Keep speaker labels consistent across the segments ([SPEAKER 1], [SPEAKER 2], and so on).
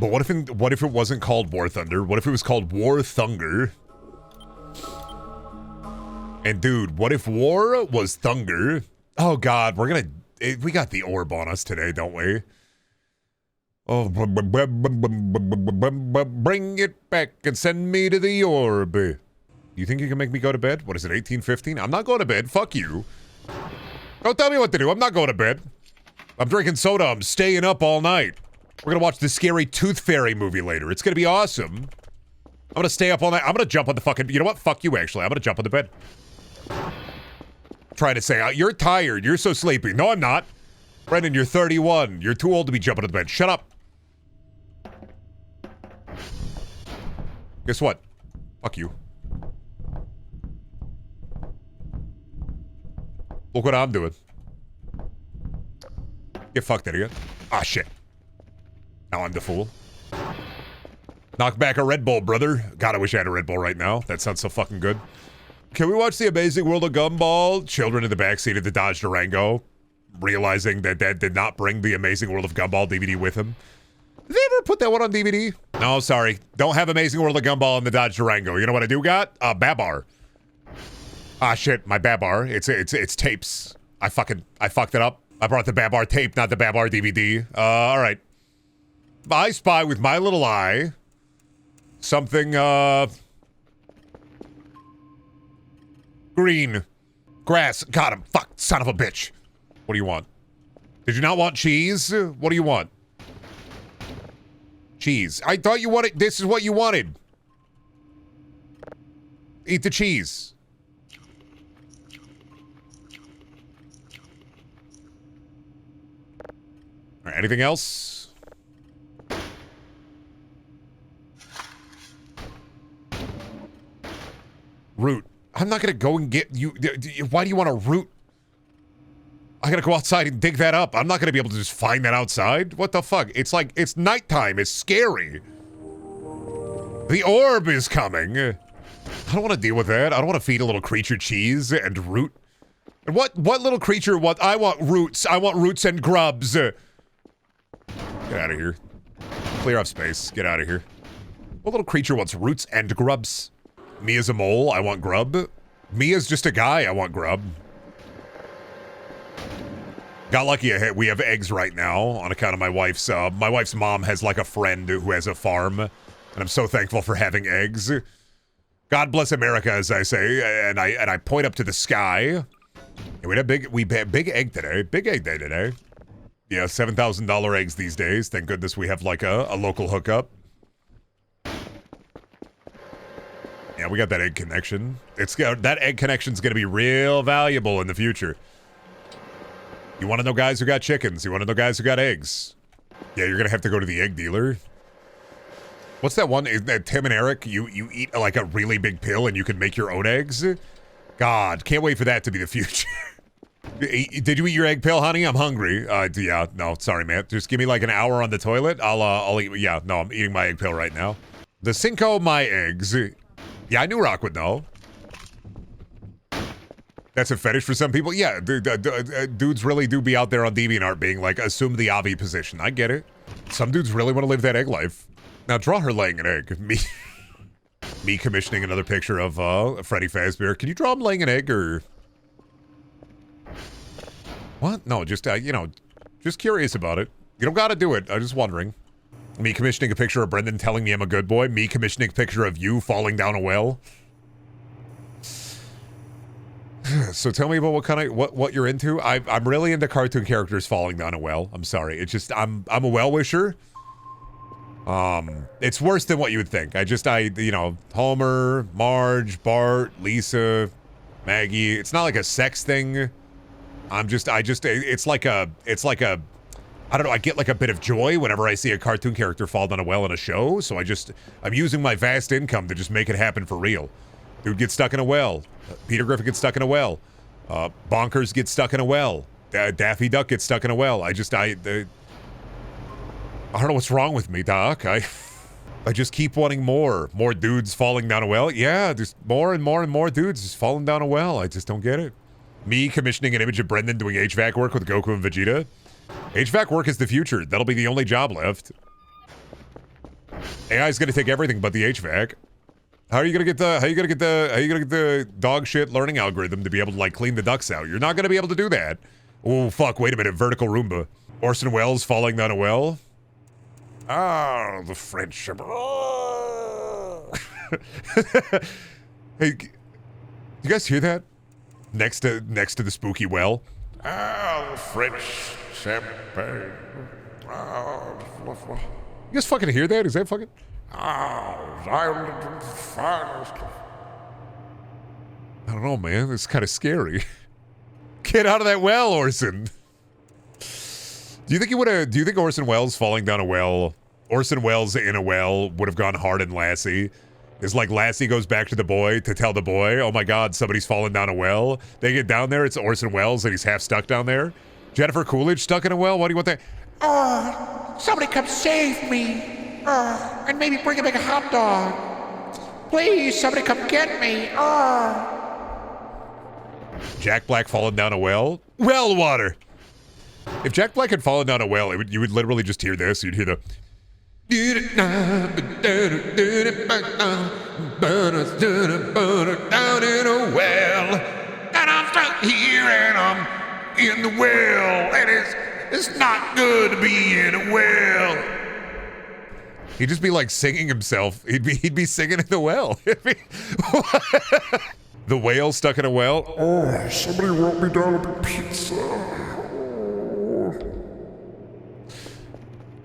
[SPEAKER 1] But what if it wasn't called War Thunder? What if it was called War Thunder? And dude, what if War was Thunder? Oh God, we got the orb on us today, don't we? Oh, bring it back and send me to the orb. You think you can make me go to bed? What is it, 1815? I'm not going to bed. Fuck you. Don't tell me what to do. I'm not going to bed. I'm drinking soda. I'm staying up all night. We're going to watch the scary Tooth Fairy movie later. It's going to be awesome. I'm going to stay up all night. I'm going to jump on the fucking... You know what? Fuck you, actually. I'm going to jump on the bed. Trying to say, you're tired. You're so sleepy. No, I'm not. Brendan, you're 31. You're too old to be jumping on the bed. Shut up. Guess what? Fuck you. Look what I'm doing. Get fucked, idiot. Ah, shit. Now I'm the fool. Knock back a Red Bull, brother. God, I wish I had a Red Bull right now. That sounds so fucking good. Can we watch The Amazing World of Gumball? Children in the backseat of the Dodge Durango, realizing that Dad did not bring The Amazing World of Gumball DVD with him. Did they ever put that one on DVD? No, sorry. Don't have Amazing World of Gumball in the Dodge Durango. You know what I do got? Babar. Ah, shit, my Babar. It's tapes. I fucked it up. I brought the Babar tape, not the Babar DVD. All right. I spy with my little eye something, green. Grass. Got him. Fuck, son of a bitch. What do you want? Did you not want cheese? What do you want? Cheese. I thought you wanted... This is what you wanted. Eat the cheese. All right, anything else? Root. I'm not gonna go and get you... Why do you want to root? I gotta go outside and dig that up. I'm not gonna be able to just find that outside. What the fuck? It's like, it's nighttime. It's scary. The orb is coming. I don't want to deal with that. I don't want to feed a little creature cheese and root. And what little creature, I want roots. I want roots and grubs. Get out of here. Clear off space. Get out of here. What little creature wants roots and grubs? Me as a mole, I want grub. Me as just a guy, I want grub. Got lucky we have eggs right now on account of my wife's mom has like a friend who has a farm, and I'm so thankful for having eggs. God bless America, as I say, and I point up to the sky. And we had big egg today. Big egg day today. Yeah, $7,000 eggs these days. Thank goodness we have like a local hookup. Yeah, we got that egg connection. That egg connection's gonna be real valuable in the future. You want to know guys who got chickens? You want to know guys who got eggs? Yeah, you're gonna have to go to the egg dealer. What's that one? Is that Tim and Eric? You eat like a really big pill and you can make your own eggs? God, can't wait for that to be the future. Did you eat your egg pill, honey? I'm hungry. Yeah, no, sorry, man. Just give me like an hour on the toilet. I'll eat. Yeah, no, I'm eating my egg pill right now. The Cinco my eggs. Yeah, I knew Rock would know. That's a fetish for some people? Yeah, dudes really do be out there on DeviantArt being like, assume the Avi position. I get it. Some dudes really want to live that egg life. Now draw her laying an egg. Me commissioning another picture of Freddy Fazbear. Can you draw him laying an egg, or... What? No, just, just curious about it. You don't gotta do it. I'm just wondering. Me commissioning a picture of Brendan telling me I'm a good boy. Me commissioning a picture of you falling down a well. So tell me about what you're into. I'm really into cartoon characters falling down a well. I'm sorry. It's just I'm a well-wisher. It's worse than what you would think. Homer, Marge, Bart, Lisa, Maggie. It's not like a sex thing. It's like a I don't know, I get like a bit of joy whenever I see a cartoon character fall down a well in a show, so I'm using my vast income to just make it happen for real. Dude gets stuck in a well. Peter Griffin gets stuck in a well. Bonkers gets stuck in a well. Daffy Duck gets stuck in a well. I don't know what's wrong with me, Doc. I just keep wanting more dudes falling down a well. Yeah, just more and more and more dudes just falling down a well. I just don't get it. Me commissioning an image of Brendan doing HVAC work with Goku and Vegeta. HVAC work is the future. That'll be the only job left. AI is gonna take everything but the HVAC. How are you gonna get the dog shit learning algorithm to be able to like clean the ducts out? You're not gonna be able to do that. Oh fuck, wait a minute, vertical Roomba. Orson Welles falling down a well. Ah, the French. Hey, you guys hear that? Next to the spooky well. Ah, the French champagne. You guys fucking hear that? Is that fucking? I don't know, man. It's kind of scary. Get out of that well, Orson. Do you think Orson Welles falling down a well, Orson Welles in a well would have gone hard in Lassie? It's like Lassie goes back to the boy to tell the boy, oh my God, somebody's fallen down a well. They get down there, it's Orson Welles and he's half stuck down there. Jennifer Coolidge stuck in a well? What do you want that?
[SPEAKER 2] Somebody come save me. And maybe bring a big hot dog. Please, somebody come get me.
[SPEAKER 1] Jack Black falling down a well? Well water! If Jack Black had fallen down a well, you would literally just hear this. You'd hear the... down in a well. And I'm stuck here and I'm in the well. And it's not good to be in a well. He'd just be like singing himself. He'd be singing in the well. The whale stuck in a well.
[SPEAKER 3] Oh, somebody wrote me down a pizza.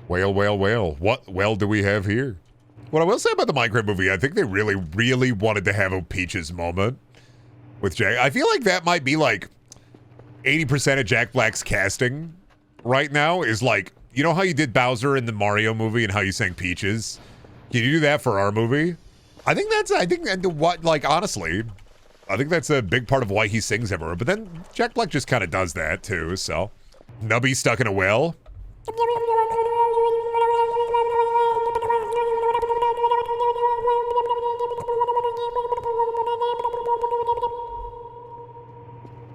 [SPEAKER 1] Whale, whale, whale. What well do we have here? What I will say about the Minecraft movie, I think they really, really wanted to have a Peaches moment with Jack. I feel like that might be like 80% of Jack Black's casting right now is like, you know how you did Bowser in the Mario movie and how you sang Peaches? Can you do that for our movie? Honestly, I think that's a big part of why he sings everywhere. But then Jack Black just kind of does that too, so. Nubby stuck in a well.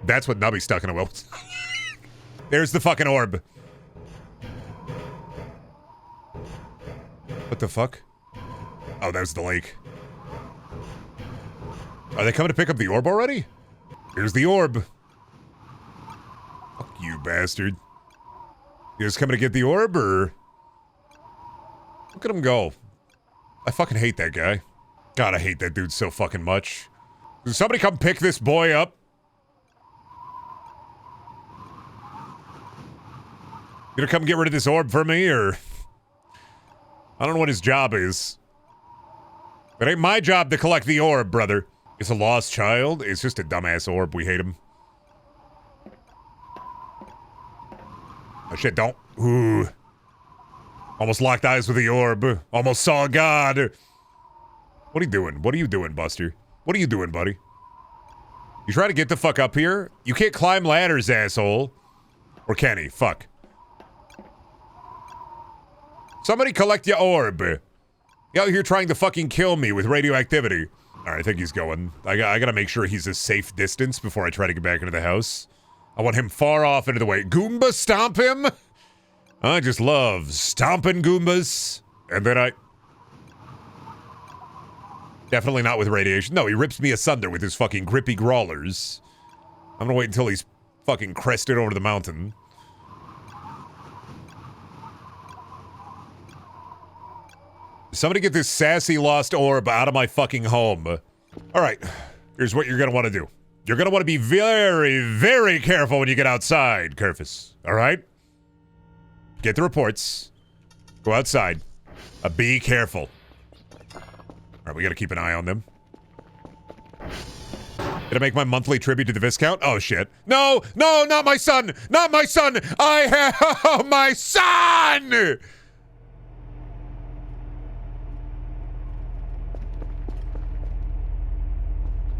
[SPEAKER 1] That's what Nubby stuck in a well. There's the fucking orb. What the fuck? Oh, that was the lake. Are they coming to pick up the orb already? Here's the orb. Fuck you, bastard. You just coming to get the orb, or? Look at him go. I fucking hate that guy. God, I hate that dude so fucking much. Does somebody come pick this boy up? You gonna come get rid of this orb for me, or? I don't know what his job is. It ain't my job to collect the orb, brother. It's a lost child. It's just a dumbass orb. We hate him. Oh shit, don't. Ooh. Almost locked eyes with the orb. Almost saw God. What are you doing? What are you doing, Buster? What are you doing, buddy? You try to get the fuck up here? You can't climb ladders, asshole. Or can he? Fuck. Somebody collect your orb. You out here trying to fucking kill me with radioactivity. Alright, I think he's going. I gotta make sure he's a safe distance before I try to get back into the house. I want him far off into the way. Goomba stomp him? I just love stomping Goombas. And then I... Definitely not with radiation. No, he rips me asunder with his fucking grippy grawlers. I'm gonna wait until he's fucking crested over the mountain. Somebody get this sassy lost orb out of my fucking home. Alright, here's what you're gonna want to do. You're gonna want to be very, very careful when you get outside, Kerfus. Alright? Get the reports. Go outside. Be careful. Alright, we gotta keep an eye on them. Did I make my monthly tribute to the Viscount? Oh shit. No! No, not my son! Not my son! I have my son!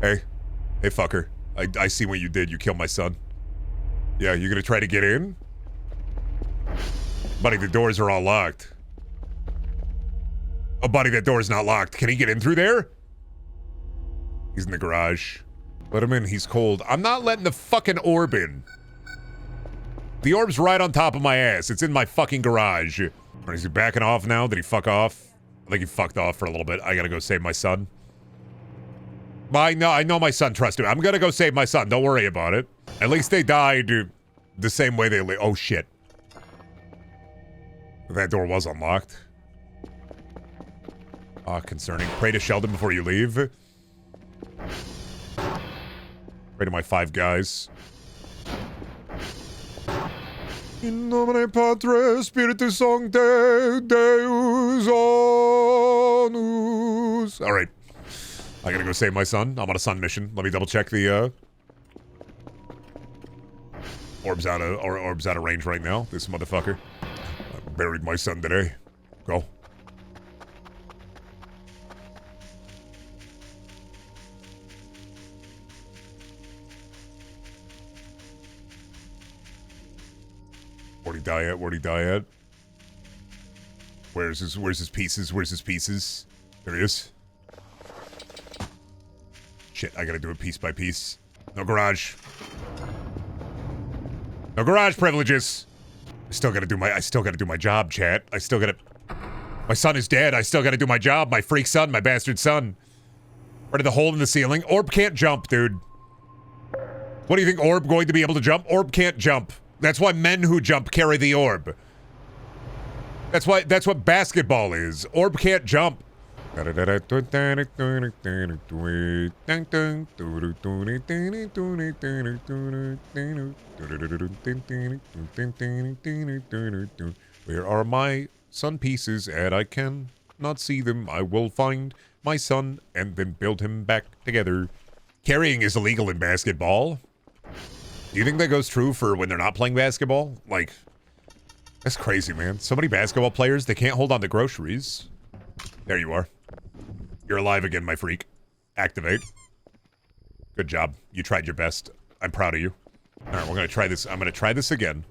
[SPEAKER 1] Hey. Hey, fucker. I see what you did. You killed my son. Yeah, you gonna try to get in? Buddy, the doors are all locked. Oh, buddy, that door's not locked. Can he get in through there? He's in the garage. Let him in. He's cold. I'm not letting the fucking orb in. The orb's right on top of my ass. It's in my fucking garage. Is he backing off now? Did he fuck off? I think he fucked off for a little bit. I gotta go save my son. I know my son trusted me. I'm gonna go save my son. Don't worry about it. At least they died the same way they lived. Oh, shit. That door was unlocked. Concerning. Pray to Sheldon before you leave. Pray to my 5 guys. In nomine Patris Spiritus Sancti Deus Onus. All right. I gotta go save my son. I'm on a sun mission. Let me double check the, Orb's out of range right now. This motherfucker. I buried my son today. Go. Where'd he die at? Where'd he die at? Where's his pieces? Where's his pieces? There he is. Shit, I gotta do it piece by piece. No garage. No garage privileges. I still gotta do my job, chat. My son is dead. I still gotta do my job. My freak son, my bastard son. Where did the hole in the ceiling? Orb can't jump, dude. What do you think, Orb going to be able to jump? Orb can't jump. That's why men who jump carry the orb. That's what basketball is. Orb can't jump. Where are my sun pieces? And I can not see them. I will find my son and then build him back together. Carrying is illegal in basketball. Do you think that goes true for when they're not playing basketball? Like, that's crazy, man. So many basketball players, they can't hold on to groceries. There you are. You're alive again, my freak. Activate. Good job. You tried your best. I'm proud of you. All right, we're going to try this. I'm going to try this again.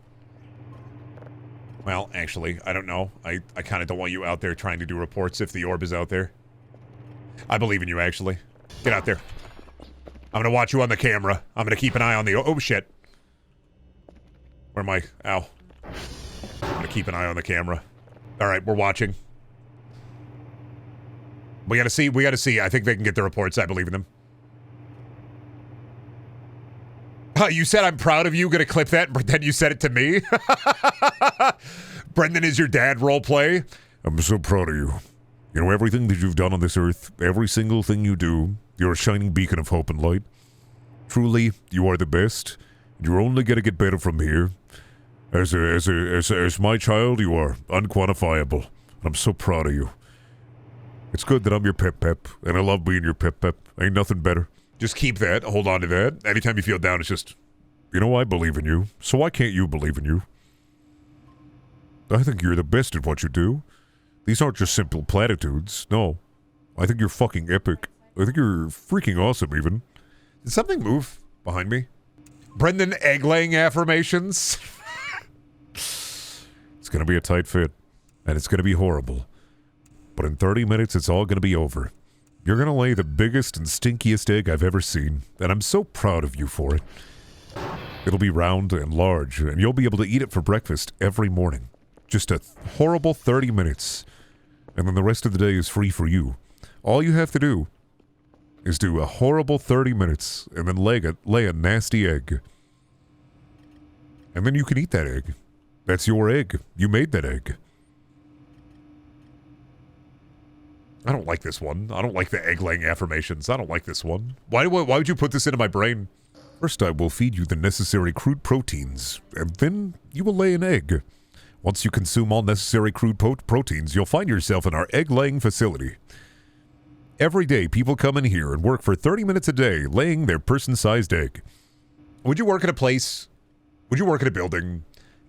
[SPEAKER 1] Well, actually, I don't know. I kind of don't want you out there trying to do reports if the orb is out there. I believe in you, actually. Get out there. I'm going to watch you on the camera. I'm going to keep an eye on the... Oh, shit. Where am I? Ow. I'm going to keep an eye on the camera. All right, we're watching. We got to see. We got to see. I think they can get the reports. I believe in them. You said I'm proud of you. Going to clip that, but then you said it to me? Brendan is your dad roleplay.
[SPEAKER 3] I'm so proud of you. You know, everything that you've done on this earth, every single thing you do, you're a shining beacon of hope and light. Truly, you are the best. You're only going to get better from here. As my child, you are unquantifiable. I'm so proud of you. It's good that I'm your pep, and I love being your pep. Ain't nothing better.
[SPEAKER 1] Just keep that. Hold on to that. Anytime you feel down, it's just...
[SPEAKER 3] You know, I believe in you, so why can't you believe in you? I think you're the best at what you do. These aren't just simple platitudes. No. I think you're fucking epic. I think you're freaking awesome, even.
[SPEAKER 1] Did something move behind me? Brendan egg-laying affirmations?
[SPEAKER 3] It's gonna be a tight fit, and it's gonna be horrible. But in 30 minutes, it's all gonna be over. You're gonna lay the biggest and stinkiest egg I've ever seen, and I'm so proud of you for it. It'll be round and large, and you'll be able to eat it for breakfast every morning. Just a horrible 30 minutes. And then the rest of the day is free for you. All you have to do is do a horrible 30 minutes and then lay a nasty egg. And then you can eat that egg. That's your egg. You made that egg.
[SPEAKER 1] I don't like this one. I don't like the egg-laying affirmations. I don't like this one. Why would you put this into my brain?
[SPEAKER 3] First, I will feed you the necessary crude proteins, and then you will lay an egg. Once you consume all necessary crude proteins, you'll find yourself in our egg-laying facility. Every day, people come in here and work for 30 minutes a day, laying their person-sized egg.
[SPEAKER 1] Would you work at a place? Would you work at a building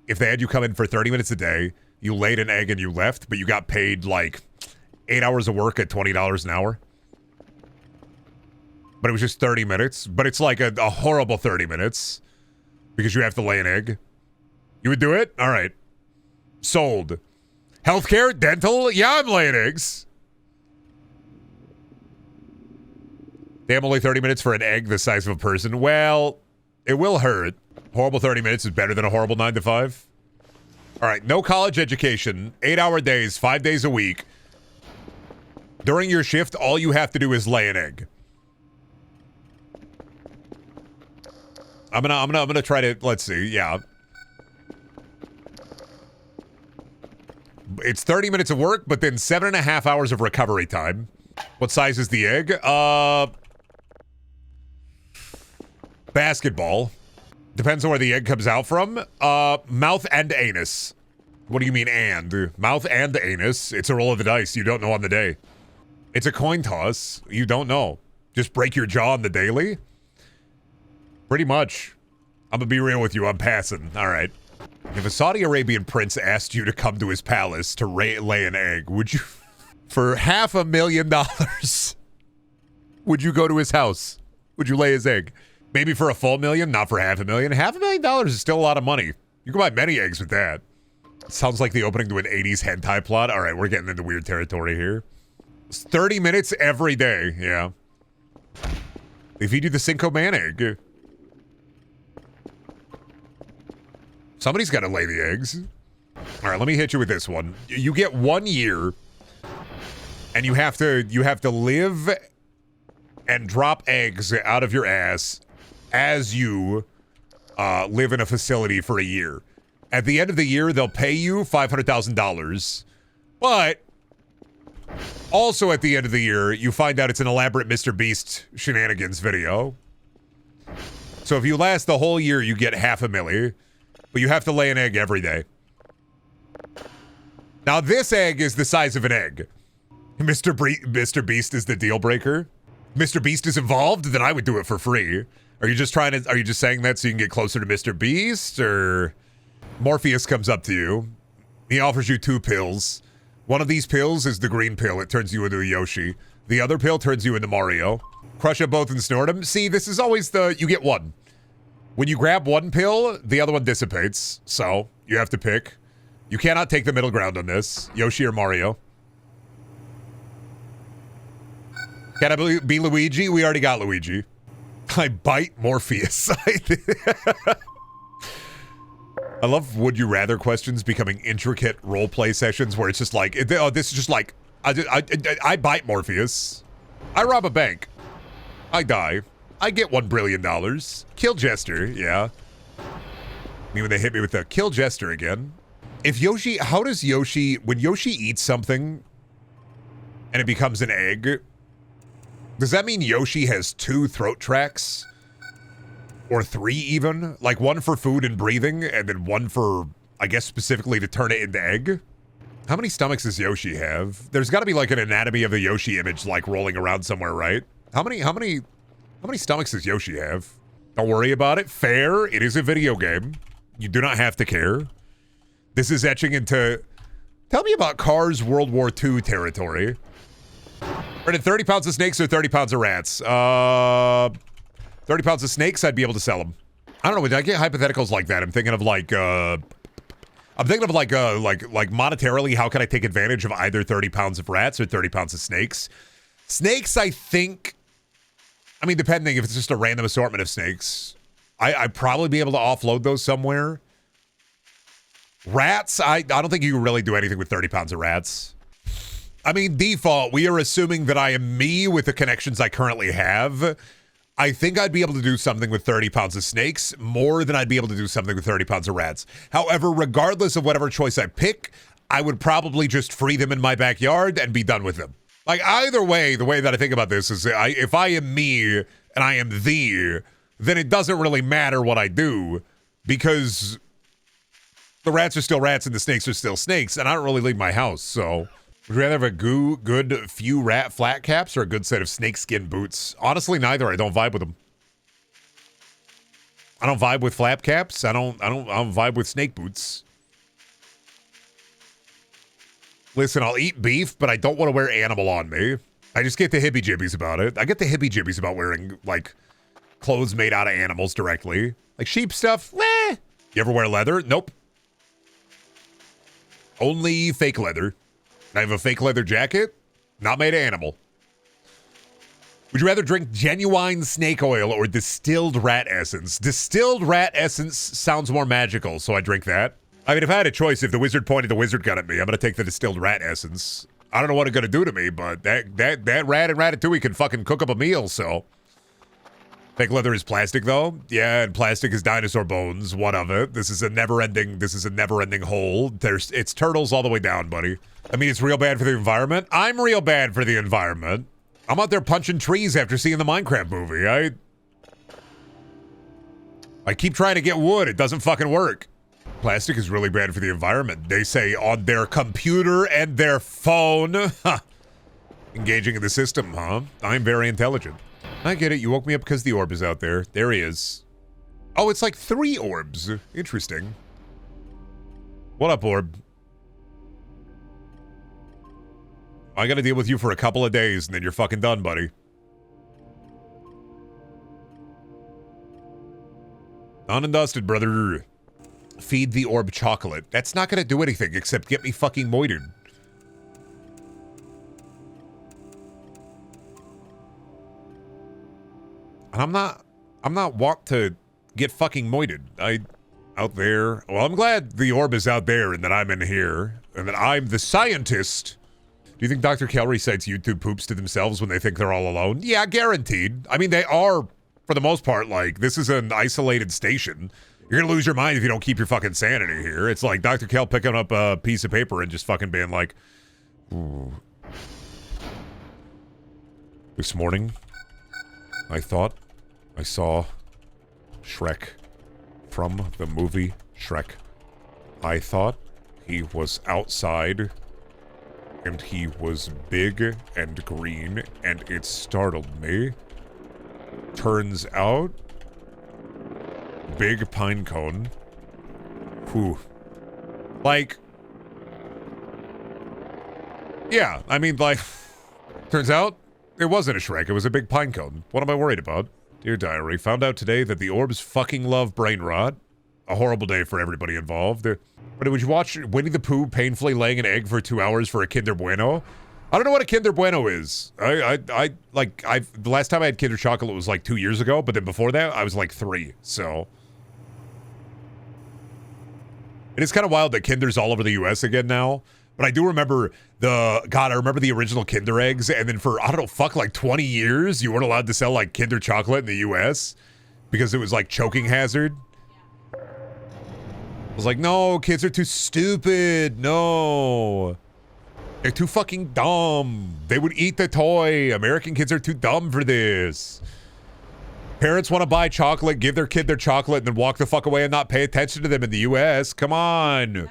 [SPEAKER 1] if they had you come in for 30 minutes a day, you laid an egg and you left, but you got paid like 8 hours of work at $20 an hour? But it was just 30 minutes. But it's like a horrible 30 minutes because you have to lay an egg. You would do it? All right. Sold. Healthcare? Dental? Yeah, I'm laying eggs. Damn, only 30 minutes for an egg the size of a person. Well, it will hurt. Horrible 30 minutes is better than a horrible 9 to 5. All right, no college education, 8-hour days, 5 days a week. During your shift, all you have to do is lay an egg. I'm gonna try to, let's see, yeah. It's 30 minutes of work, but then 7.5 hours of recovery time. What size is the egg? Basketball. Depends on where the egg comes out from. Mouth and anus. What do you mean and? Mouth and anus. It's a roll of the dice. You don't know on the day. It's a coin toss. You don't know. Just break your jaw on the daily? Pretty much. I'm gonna be real with you. I'm passing. All right. If a Saudi Arabian prince asked you to come to his palace to lay an egg, would you, for $500,000, would you go to his house? Would you lay his egg? Maybe for a full million, not for $500,000. $500,000 is still a lot of money. You can buy many eggs with that. Sounds like the opening to an 80s hentai plot. All right, we're getting into weird territory here. It's 30 minutes every day, yeah. They feed you the Cinco Man egg. Somebody's got to lay the eggs. All right, let me hit you with this one. You get 1 year, and you have to live and drop eggs out of your ass as you live in a facility for a year. At the end of the year, they'll pay you $500,000, but also at the end of the year, you find out it's an elaborate Mr. Beast shenanigans video. So if you last the whole year, you get $500,000. But you have to lay an egg every day. Now, this egg is the size of an egg. Mr. Beast is the deal breaker. Mr. Beast is involved, then I would do it for free. Are you just saying that so you can get closer to Mr. Beast? Or Morpheus comes up to you. He offers you 2 pills. One of these pills is the green pill. It turns you into a Yoshi. The other pill turns you into Mario. Crush them both and snort them. See, this is always you get one. When you grab one pill, the other one dissipates. So, you have to pick. You cannot take the middle ground on this. Yoshi or Mario. Can I be Luigi? We already got Luigi. I bite Morpheus. I love would you rather questions becoming intricate roleplay sessions where it's just like, this is just like, I bite Morpheus. I rob a bank. I die. I get $1 billion. Kill Jester, yeah. I mean, when they hit me with the kill Jester again. If Yoshi, how does Yoshi, when Yoshi eats something and it becomes an egg, does that mean Yoshi has 2 throat tracks? Or 3 even? Like 1 for food and breathing, and then 1 for, I guess, specifically to turn it into egg? How many stomachs does Yoshi have? There's got to be like an anatomy of the Yoshi image like rolling around somewhere, right? How many stomachs does Yoshi have? Don't worry about it. Fair. It is a video game. You do not have to care. This is etching into... Tell me about Cars World War II territory. Right, 30 pounds of snakes or 30 pounds of rats? 30 pounds of snakes, I'd be able to sell them. I don't know, when I get hypotheticals like that, I'm thinking of like monetarily, how can I take advantage of either 30 pounds of rats or 30 pounds of snakes? Snakes, I think... I mean, depending if it's just a random assortment of snakes, I'd probably be able to offload those somewhere. Rats, I don't think you can really do anything with 30 pounds of rats. I mean, default, we are assuming that I am me with the connections I currently have. I think I'd be able to do something with 30 pounds of snakes more than I'd be able to do something with 30 pounds of rats. However, regardless of whatever choice I pick, I would probably just free them in my backyard and be done with them. Like, either way, the way that I think about this is if I am me and I am thee, then it doesn't really matter what I do because the rats are still rats and the snakes are still snakes, and I don't really leave my house, so... Would you rather have a good few rat flat caps or a good set of snakeskin boots? Honestly, neither. I don't vibe with them. I don't vibe with flap caps. I don't vibe with snake boots. Listen, I'll eat beef, but I don't want to wear animal on me. I just get the hippie-jibbies about it. I get the hippie-jibbies about wearing, like, clothes made out of animals directly. Like sheep stuff, meh. You ever wear leather? Nope. Only fake leather. I have a fake leather jacket, not made of animal. Would you rather drink genuine snake oil or distilled rat essence? Distilled rat essence sounds more magical, so I drink that. I mean, if I had a choice, if the wizard pointed the wizard gun at me, I'm going to take the distilled rat essence. I don't know what it's gonna do to me, but that rat and Ratatouille can fucking cook up a meal, so. Fake leather is plastic, though. Yeah, and plastic is dinosaur bones. What of it? This is a never-ending hole. It's turtles all the way down, buddy. I mean, it's real bad for the environment. I'm real bad for the environment. I'm out there punching trees after seeing the Minecraft movie. I keep trying to get wood. It doesn't fucking work. Plastic is really bad for the environment. They say on their computer and their phone. Engaging in the system, huh? I'm very intelligent. I get it. You woke me up because the orb is out there. There he is. Oh, it's like 3 orbs. Interesting. What up, orb? I gotta deal with you for a couple of days, and then you're fucking done, buddy. Done and dusted, brother. Feed the orb chocolate. That's not gonna do anything except get me fucking moitered. And I'm not want to get fucking moited. Out there. Well, I'm glad the orb is out there and that I'm in here and that I'm the scientist. Do you think Dr. Kell recites YouTube poops to themselves when they think they're all alone? Yeah, guaranteed. I mean, they are, for the most part, like, this is an isolated station. You're gonna lose your mind if you don't keep your fucking sanity here. It's like Dr. Kell picking up a piece of paper and just fucking being like, ooh. This morning, I thought I saw Shrek from the movie Shrek. I thought he was outside and he was big and green and it startled me. Turns out, big pine cone. Whew. Like, yeah, I mean, like, turns out it wasn't a Shrek, it was a big pine cone. What am I worried about? Dear Diary, found out today that the orbs fucking love brain rot. A horrible day for everybody involved. But would you watch Winnie the Pooh painfully laying an egg for 2 hours for a Kinder Bueno? I don't know what a Kinder Bueno is. The last time I had Kinder Chocolate was like 2 years ago, but then before that, I was like 3, so. And it's kind of wild that Kinder's all over the US again now. But I do remember I remember the original Kinder eggs, and then for, I don't know, like 20 years, you weren't allowed to sell like Kinder Chocolate in the US because it was like choking hazard. I was like, no, kids are too stupid. No. They're too fucking dumb. They would eat the toy. American kids are too dumb for this. Parents want to buy chocolate, give their kid their chocolate, and then walk the fuck away and not pay attention to them in the US. Come on.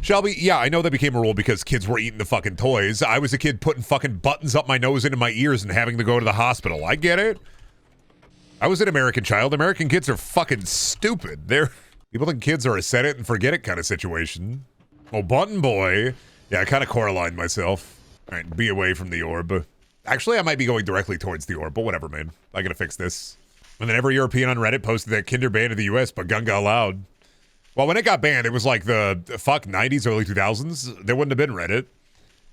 [SPEAKER 1] Shelby, yeah, I know that became a rule because kids were eating the fucking toys. I was a kid putting fucking buttons up my nose into my ears and having to go to the hospital. I get it. I was an American child. American kids are fucking stupid. People think kids are a set it and forget it kind of situation. Oh, Button Boy. Yeah, I kind of Coraline myself. All right, be away from the orb. Actually, I might be going directly towards the orb, but whatever, man. I gotta fix this. And then every European on Reddit posted that Kinder banned in the US, but Gunga allowed. Well, when it got banned, it was like the 90s, early 2000s. There wouldn't have been Reddit.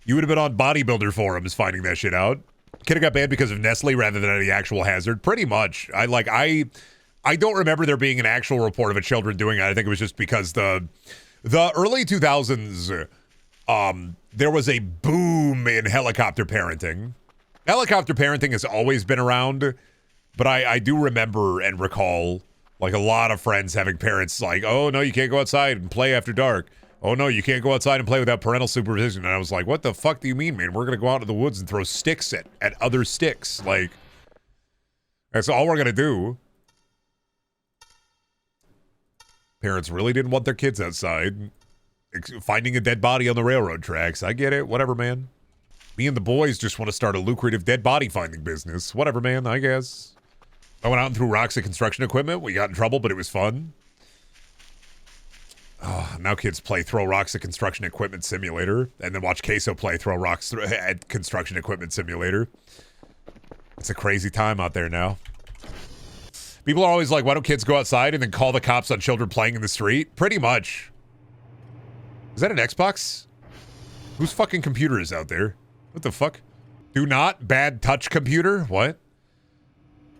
[SPEAKER 1] You would have been on bodybuilder forums finding that shit out. Kinder got banned because of Nestle rather than any actual hazard. Pretty much. I don't remember there being an actual report of a children doing it. I think it was just because the early 2000s, there was a boom in helicopter parenting. Helicopter parenting has always been around, but I do remember and recall like a lot of friends having parents like, oh no, you can't go outside and play after dark. Oh no, you can't go outside and play without parental supervision. And I was like, what the fuck do you mean, man? We're gonna go out into the woods and throw sticks at other sticks. Like, that's all we're gonna do. Parents really didn't want their kids outside. Finding a dead body on the railroad tracks. I get it. Whatever, man. Me and the boys just want to start a lucrative dead body finding business. Whatever, man. I guess. I went out and threw rocks at construction equipment. We got in trouble, but it was fun. Oh, now kids throw rocks at construction equipment simulator, and then watch Queso throw rocks at construction equipment simulator. It's a crazy time out there now. People are always like, why don't kids go outside and then call the cops on children playing in the street? Pretty much. Is that an Xbox? Whose fucking computer is out there? What the fuck? Do not bad touch computer? What?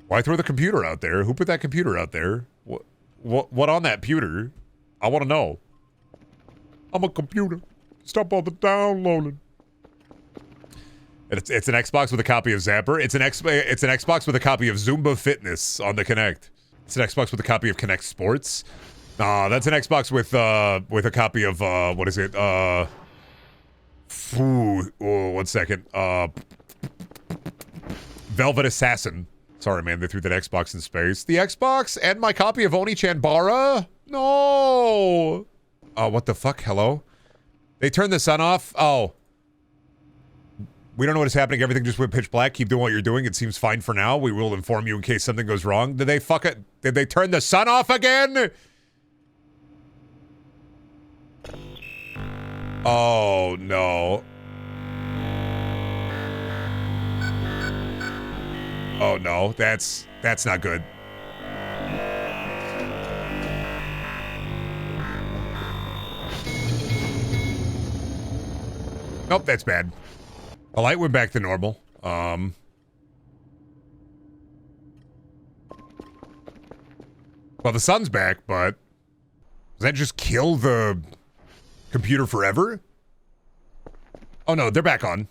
[SPEAKER 1] Why throw the computer out there? Who put that computer out there? What on that computer? I want to know. I'm a computer.
[SPEAKER 3] Stop all the downloading.
[SPEAKER 1] It's an Xbox with a copy of Zapper. It's an Xbox with a copy of Zumba Fitness on the Kinect. It's an Xbox with a copy of Kinect Sports. That's an Xbox with a copy of what is it? One second. Velvet Assassin. Sorry, man, they threw that Xbox in space. The Xbox and my copy of Oni-chan Bara? No! What the fuck? Hello? They turned the sun off? Oh. We don't know what is happening. Everything just went pitch black. Keep doing what you're doing. It seems fine for now. We will inform you in case something goes wrong. Did they fuck it? Did they turn the sun off again? Oh, no. Oh, no. That's not good. Nope, that's bad. The light went back to normal. Well, the sun's back, but does that just kill the computer forever? Oh no, they're back on.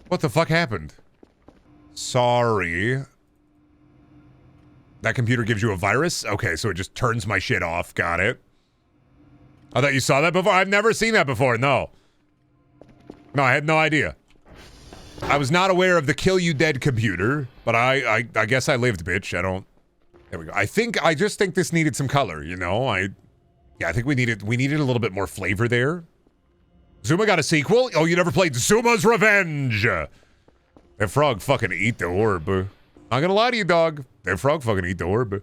[SPEAKER 1] What the fuck happened? Sorry. That computer gives you a virus? Okay, so it just turns my shit off. Got it. I thought you saw that before. I've never seen that before. No. No, I had no idea. I was not aware of the kill you dead computer, but I guess I lived, bitch. I don't. There we go. I just think this needed some color, you know? I think we needed a little bit more flavor there. Zuma got a sequel? Oh, you never played Zuma's Revenge! That frog fucking eat the orb. Not gonna lie to you, dog. That frog fucking eat the orb.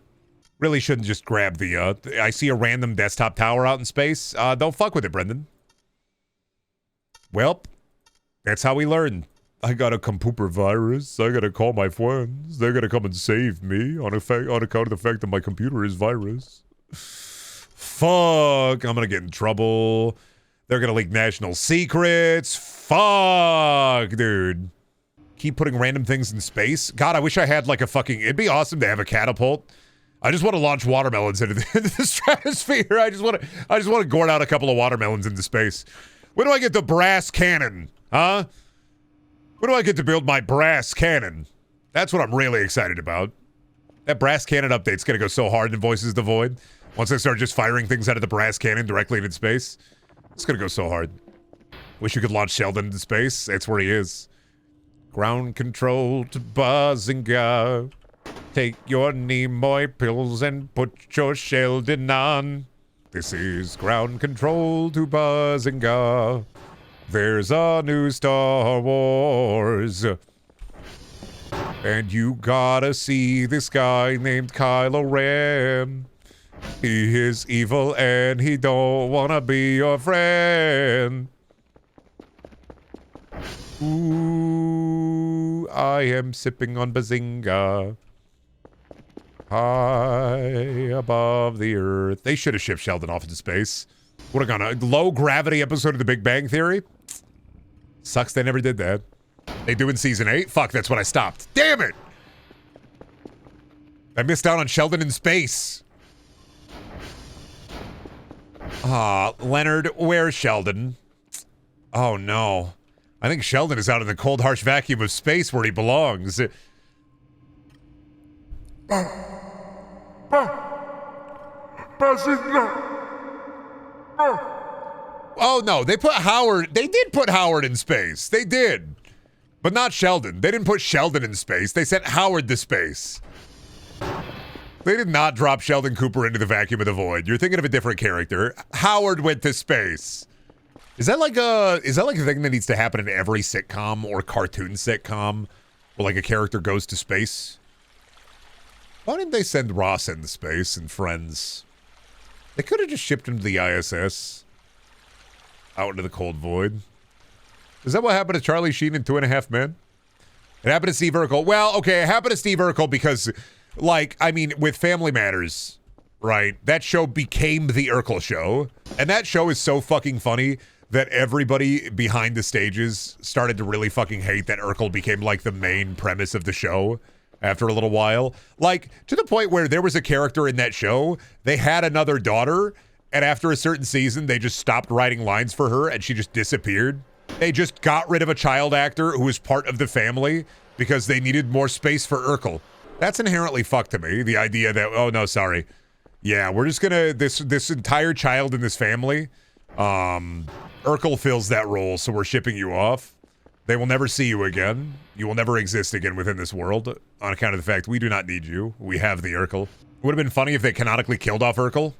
[SPEAKER 1] Really shouldn't just grab the, I see a random desktop tower out in space. Don't fuck with it, Brendan. Welp. That's how we learn. I got a computer virus. I gotta call my friends. They're gonna come and save me on account of the fact that my computer is virus. Fuck. I'm gonna get in trouble. They're gonna leak national secrets. Fuck, dude. Keep putting random things in space. God, I wish I had like a fucking... It'd be awesome to have a catapult. I just want to launch watermelons into the stratosphere. I just want to gourd out a couple of watermelons into space. When do I get the brass cannon? Huh? When do I get to build my brass cannon? That's what I'm really excited about. That brass cannon update's gonna go so hard in Voices of the Void. Once I start just firing things out of the brass cannon directly into space. It's gonna go so hard. Wish you could launch Sheldon into space. That's where he is. Ground control to Bazinga. Take your Nimoy pills and put your Sheldon on. This is ground control to Bazinga. There's a new Star Wars. And you gotta see this guy named Kylo Ren. He is evil and he don't wanna be your friend. Ooh, I am sipping on Bazinga. High above the earth. They should have shipped Sheldon off into space. Would have gone a low gravity episode of The Big Bang Theory. Sucks they never did that. They do in season 8? Fuck, that's when I stopped. Damn it! I missed out on Sheldon in space. Leonard, where's Sheldon? Oh no. I think Sheldon is out in the cold, harsh vacuum of space where he belongs. Oh no, they put Howard, they did put Howard in space. They did. But not Sheldon. They didn't put Sheldon in space. They sent Howard to space. They did not drop Sheldon Cooper into the vacuum of the void. You're thinking of a different character. Howard went to space. Is that like a thing that needs to happen in every sitcom or cartoon sitcom where like a character goes to space? Why didn't they send Ross into space and Friends? They could have just shipped him to the ISS. Out into the cold void. Is that what happened to Charlie Sheen in 2.5 Men? It happened to Steve Urkel. Well, okay, it happened to Steve Urkel because, like, I mean, with Family Matters, right? That show became the Urkel show. And that show is so fucking funny that everybody behind the stages started to really fucking hate that Urkel became, like, the main premise of the show after a little while. Like, to the point where there was a character in that show, they had another daughter, And after a certain season, they just stopped writing lines for her and she just disappeared. They just got rid of a child actor who was part of the family because they needed more space for Urkel. That's inherently fucked to me. The idea that, oh no, sorry. Yeah, we're just gonna, this entire child in this family, Urkel fills that role, so we're shipping you off. They will never see you again. You will never exist again within this world on account of the fact we do not need you. We have the Urkel. It would have been funny if they canonically killed off Urkel.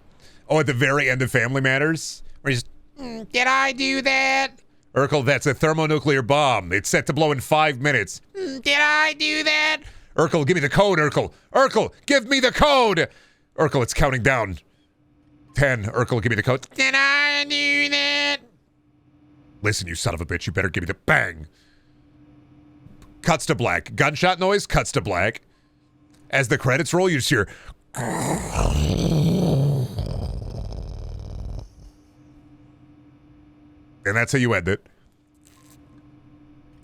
[SPEAKER 1] Oh, at the very end of Family Matters? Where he's just,
[SPEAKER 2] Did I do that?
[SPEAKER 1] Urkel, that's a thermonuclear bomb. It's set to blow in 5 minutes.
[SPEAKER 2] Did I do that?
[SPEAKER 1] Urkel, give me the code, Urkel. Urkel, give me the code. Urkel, it's counting down. 10. Urkel, give me the code.
[SPEAKER 2] Did I do that?
[SPEAKER 1] Listen, you son of a bitch, you better give me the bang. Cuts to black. Gunshot noise, cuts to black. As the credits roll, you just hear... And that's how you end it.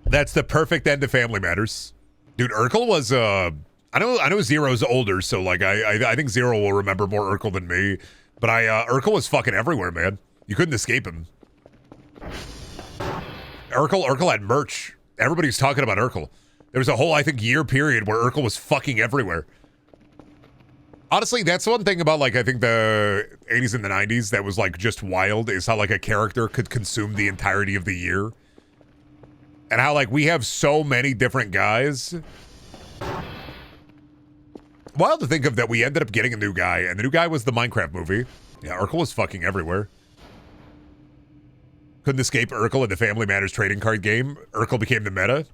[SPEAKER 1] That's the perfect end to Family Matters. Dude, Urkel was, I know Zero's older, so like, I think Zero will remember more Urkel than me. But Urkel was fucking everywhere, man. You couldn't escape him. Urkel had merch. Everybody's talking about Urkel. There was a whole, I think, year period where Urkel was fucking everywhere. Honestly, that's one thing about, like, I think the 80s and the 90s that was, like, just wild is how, like, a character could consume the entirety of the year. And how, like, we have so many different guys. Wild to think of that we ended up getting a new guy, and the new guy was the Minecraft movie. Yeah, Urkel was fucking everywhere. Couldn't escape Urkel in the Family Matters trading card game. Urkel became the meta.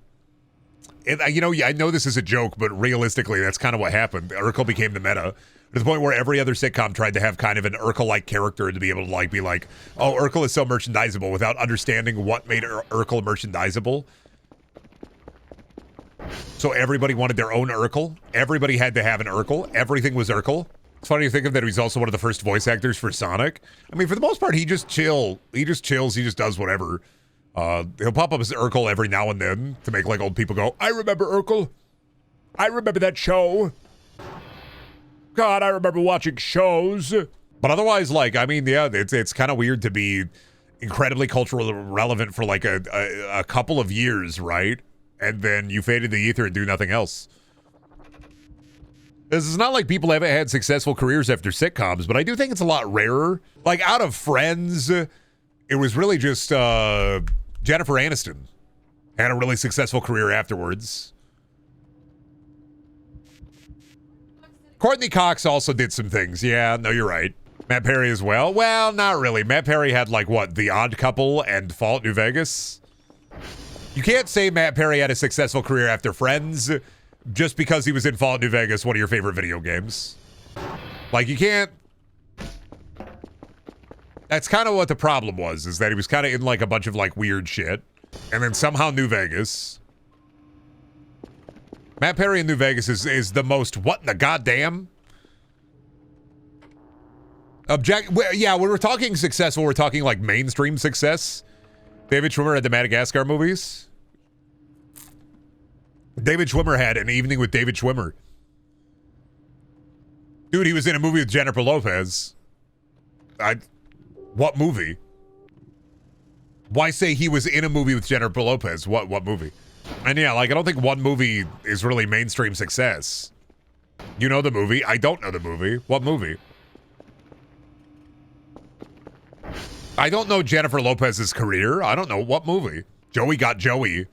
[SPEAKER 1] And, you know, I know this is a joke, but realistically, that's kind of what happened. Urkel became the meta to the point where every other sitcom tried to have kind of an Urkel-like character to be able to like be like, oh, Urkel is so merchandisable without understanding what made Urkel merchandisable. So everybody wanted their own Urkel. Everybody had to have an Urkel. Everything was Urkel. It's funny to think of that he's also one of the first voice actors for Sonic. I mean, for the most part, he just chills. He just does whatever. He'll pop up as Urkel every now and then to make like old people go, I remember Urkel. I remember that show. God, I remember watching shows. But otherwise, like, I mean, yeah, it's kind of weird to be incredibly culturally relevant for like a couple of years, right? And then you fade into the ether and do nothing else. This is not like people haven't had successful careers after sitcoms, but I do think it's a lot rarer. Like, out of Friends, it was really just Jennifer Aniston had a really successful career afterwards. Courtney Cox also did some things. Yeah, no, you're right. Matt Perry as well. Well, not really. Matt Perry had like what? The Odd Couple and Fallout New Vegas. You can't say Matt Perry had a successful career after Friends just because he was in Fallout New Vegas, one of your favorite video games. Like, you can't... That's kind of what the problem was, is that he was kind of in like a bunch of like weird shit. And then somehow New Vegas. Matt Perry in New Vegas is the most what in the goddamn? Yeah, when we're talking successful, we're talking like mainstream success. David Schwimmer had the Madagascar movies. David Schwimmer had An Evening with David Schwimmer. Dude, he was in a movie with Jennifer Lopez. What movie? Why say he was in a movie with Jennifer Lopez? What movie? And yeah, like, I don't think one movie is really mainstream success. You know the movie? I don't know the movie. What movie? I don't know Jennifer Lopez's career. I don't know what movie. Joey Got Joey.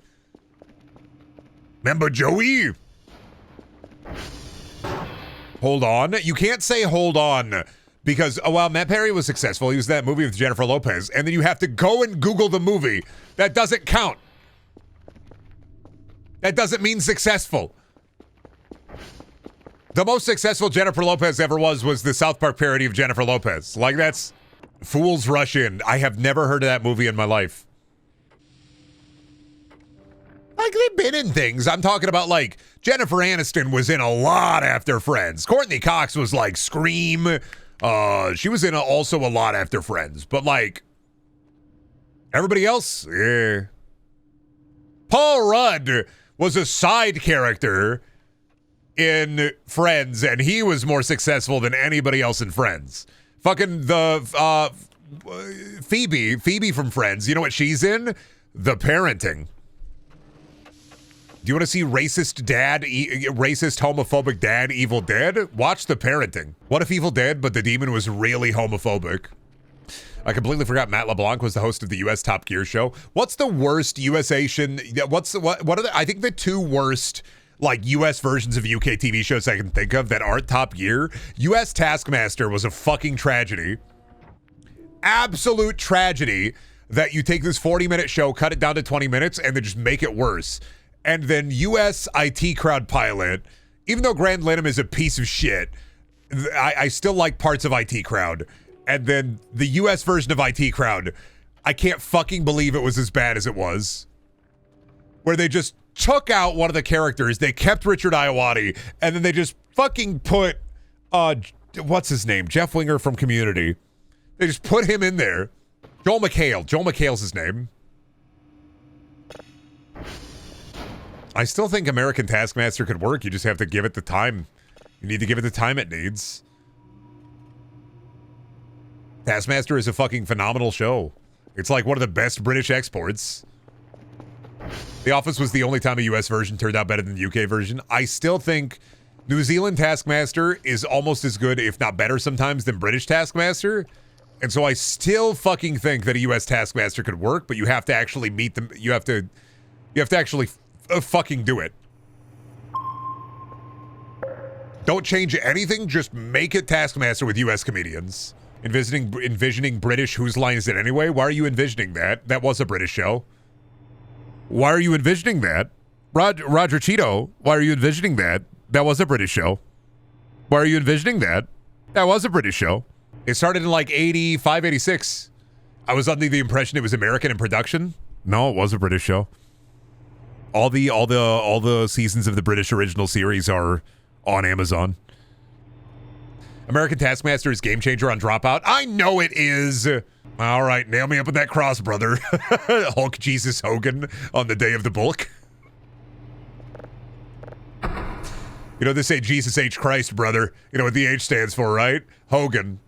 [SPEAKER 1] Remember Joey? Hold on. You can't say hold on because, oh, well, Matt Perry was successful. He was in that movie with Jennifer Lopez. And then you have to go and Google the movie. That doesn't count. That doesn't mean successful. The most successful Jennifer Lopez ever was the South Park parody of Jennifer Lopez. Like, that's Fools Rush In. I have never heard of that movie in my life. Like, they've been in things. I'm talking about, like, Jennifer Aniston was in a lot after Friends. Courtney Cox was, like, Scream. She was in also a lot after Friends. But, like, everybody else, yeah. Paul Rudd was a side character in Friends, and he was more successful than anybody else in Friends. Fucking the Phoebe from Friends. You know what she's in? The Parenting. Do you want to see racist homophobic dad Evil Dead? Watch The Parenting. What if Evil Dead, but the demon was really homophobic? I completely forgot Matt LeBlanc was the host of the U.S. Top Gear show. What's the worst US-ation? What are I think the two worst like U.S. versions of UK TV shows I can think of that aren't Top Gear. U.S. Taskmaster was a fucking tragedy. Absolute tragedy that you take this 40-minute show, cut it down to 20 minutes, and then just make it worse. And then U.S. IT Crowd Pilot, even though Grand Linham is a piece of shit, I still like parts of IT Crowd. And then the U.S. version of IT Crowd, I can't fucking believe it was as bad as it was. Where they just took out one of the characters, they kept Richard Iowati, and then they just fucking put, what's his name? Jeff Winger from Community. They just put him in there. Joel McHale. Joel McHale's his name. I still think American Taskmaster could work. You just have to give it the time. You need to give it the time it needs. Taskmaster is a fucking phenomenal show. It's like one of the best British exports. The Office was the only time a US version turned out better than the UK version. I still think New Zealand Taskmaster is almost as good, if not better sometimes, than British Taskmaster. And so I still fucking think that a US Taskmaster could work, but you have to actually meet them. You have to actually fucking do it. Don't change anything, just make it Taskmaster with US comedians. Envisioning British Whose Line Is It Anyway? Why are you envisioning that? That was a British show. Why are you envisioning that? Roger Cheeto, why are you envisioning that? That was a British show. Why are you envisioning that? That was a British show. It started in like 85, 86. I was under the impression it was American in production. No, it was a British show. All the seasons of the British original series are on Amazon. American Taskmaster is Game Changer on Dropout. I know it is. All right, nail me up with that cross, brother. Hulk Jesus Hogan on the day of the bulk. You know, they say Jesus H. Christ, brother. You know what the H stands for, right? Hogan.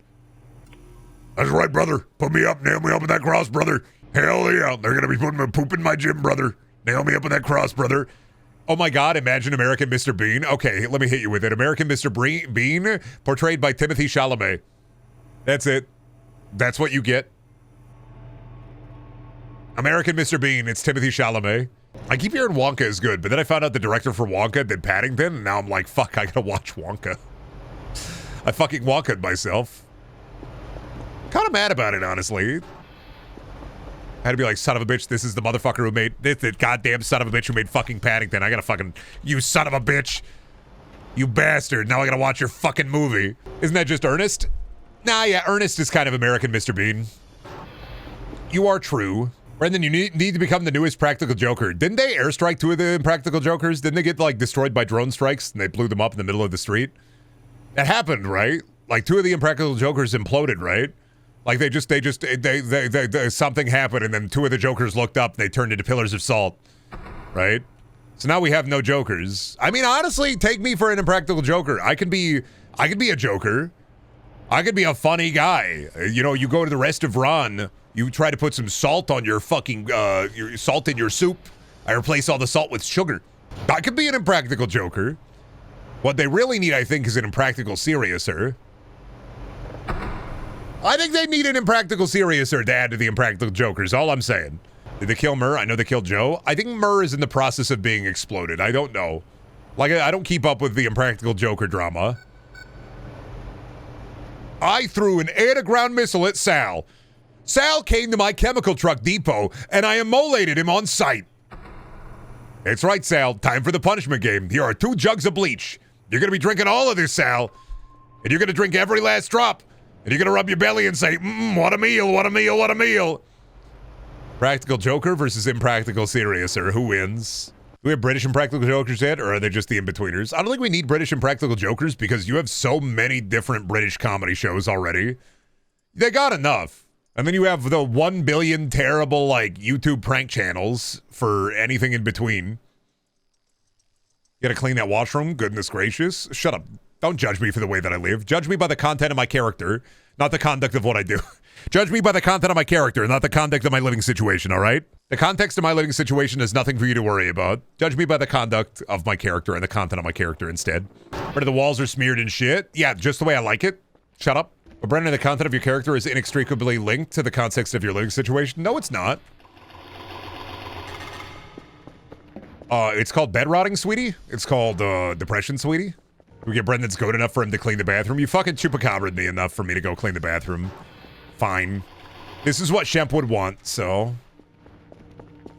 [SPEAKER 1] That's right, brother. Put me up, nail me up with that cross, brother. Hell yeah. They're going to be putting my poop in my gym, brother. Nail me up with that cross, brother. Oh my God, imagine American Mr. Bean. Okay, let me hit you with it. American Mr. Bean, portrayed by Timothée Chalamet. That's it. That's what you get. American Mr. Bean, it's Timothée Chalamet. I keep hearing Wonka is good, but then I found out the director for Wonka did Paddington, and now I'm like, fuck, I gotta watch Wonka. I fucking Wonka'd myself. Kind of mad about it, honestly. I had to be like, son of a bitch, this is the motherfucker who made this, the goddamn son of a bitch who made fucking Paddington. I gotta fucking, you son of a bitch. You bastard. Now I gotta watch your fucking movie. Isn't that just Ernest? Nah, yeah, Ernest is kind of American Mr. Bean. You are true. Brendan, you need to become the newest Practical Joker. Didn't they airstrike 2 of the Impractical Jokers? Didn't they get like destroyed by drone strikes and they blew them up in the middle of the street? That happened, right? Like 2 of the Impractical Jokers imploded, right? Like they something happened and then 2 of the Jokers looked up and they turned into pillars of salt, right? So now we have no Jokers. I mean, honestly, take me for an Impractical Joker. I could be a Joker. I could be a funny guy. You know, you go to the rest of Ron, you try to put some salt on your fucking, your salt in your soup. I replace all the salt with sugar. I could be an Impractical Joker. What they really need, I think, is an Impractical Seriouser. I think they need an Impractical Seriouser to add to the Impractical Jokers, all I'm saying. Did they kill Murr? I know they killed Joe. I think Murr is in the process of being exploded. I don't know. Like, I don't keep up with the Impractical Joker drama. I threw an air-to-ground missile at Sal. Sal came to my chemical truck depot, and I immolated him on sight. That's right, Sal. Time for the punishment game. Here are 2 jugs of bleach. You're going to be drinking all of this, Sal. And you're going to drink every last drop. And you're going to rub your belly and say, what a meal, what a meal, what a meal. Practical Joker versus Impractical Seriouser. Who wins? Do we have British Impractical Jokers yet, or are they just the in-betweeners? I don't think we need British Impractical Jokers because you have so many different British comedy shows already. They got enough. And then you have the 1 billion terrible, like, YouTube prank channels for anything in between. You gotta clean that washroom? Goodness gracious. Shut up. Don't judge me for the way that I live. Judge me by the content of my character. not the conduct of what I do. Judge me by the content of my character, not the conduct of my living situation, all right? The context of my living situation is nothing for you to worry about. Judge me by the conduct of my character and the content of my character instead. Where the walls are smeared and shit. Yeah, just the way I like it. Shut up. But Brendan, the content of your character is inextricably linked to the context of your living situation. No, it's not. It's called bed rotting, sweetie. It's called, depression, sweetie. We get Brendan's good enough for him to clean the bathroom. You fucking chupacabra'd me enough for me to go clean the bathroom. Fine. This is what Shemp would want, so...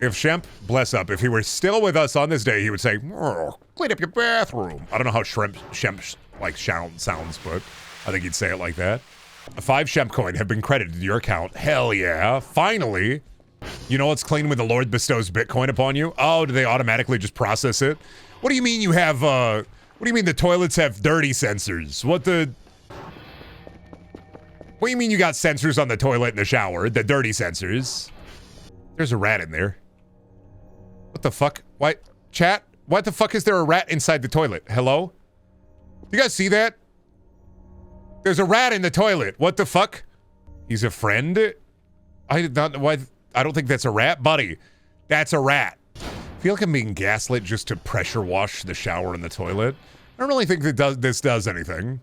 [SPEAKER 1] If Shemp, bless up, if he were still with us on this day, he would say, oh, clean up your bathroom. I don't know how Shemp like, sounds, but I think he'd say it like that. 5 Shemp coin have been credited to your account. Hell yeah. Finally. You know what's clean when the Lord bestows Bitcoin upon you? Oh, do they automatically just process it? What do you mean you have, what do you mean the toilets have dirty sensors? What do you mean you got sensors on the toilet and the shower? The dirty sensors. There's a rat in there. What the fuck? What? Chat? What the fuck is there a rat inside the toilet? Hello? You guys see that? There's a rat in the toilet. What the fuck? He's a friend? I don't think that's a rat. Buddy, that's a rat. I feel like I'm being gaslit just to pressure wash the shower and the toilet. I don't really think that this does anything.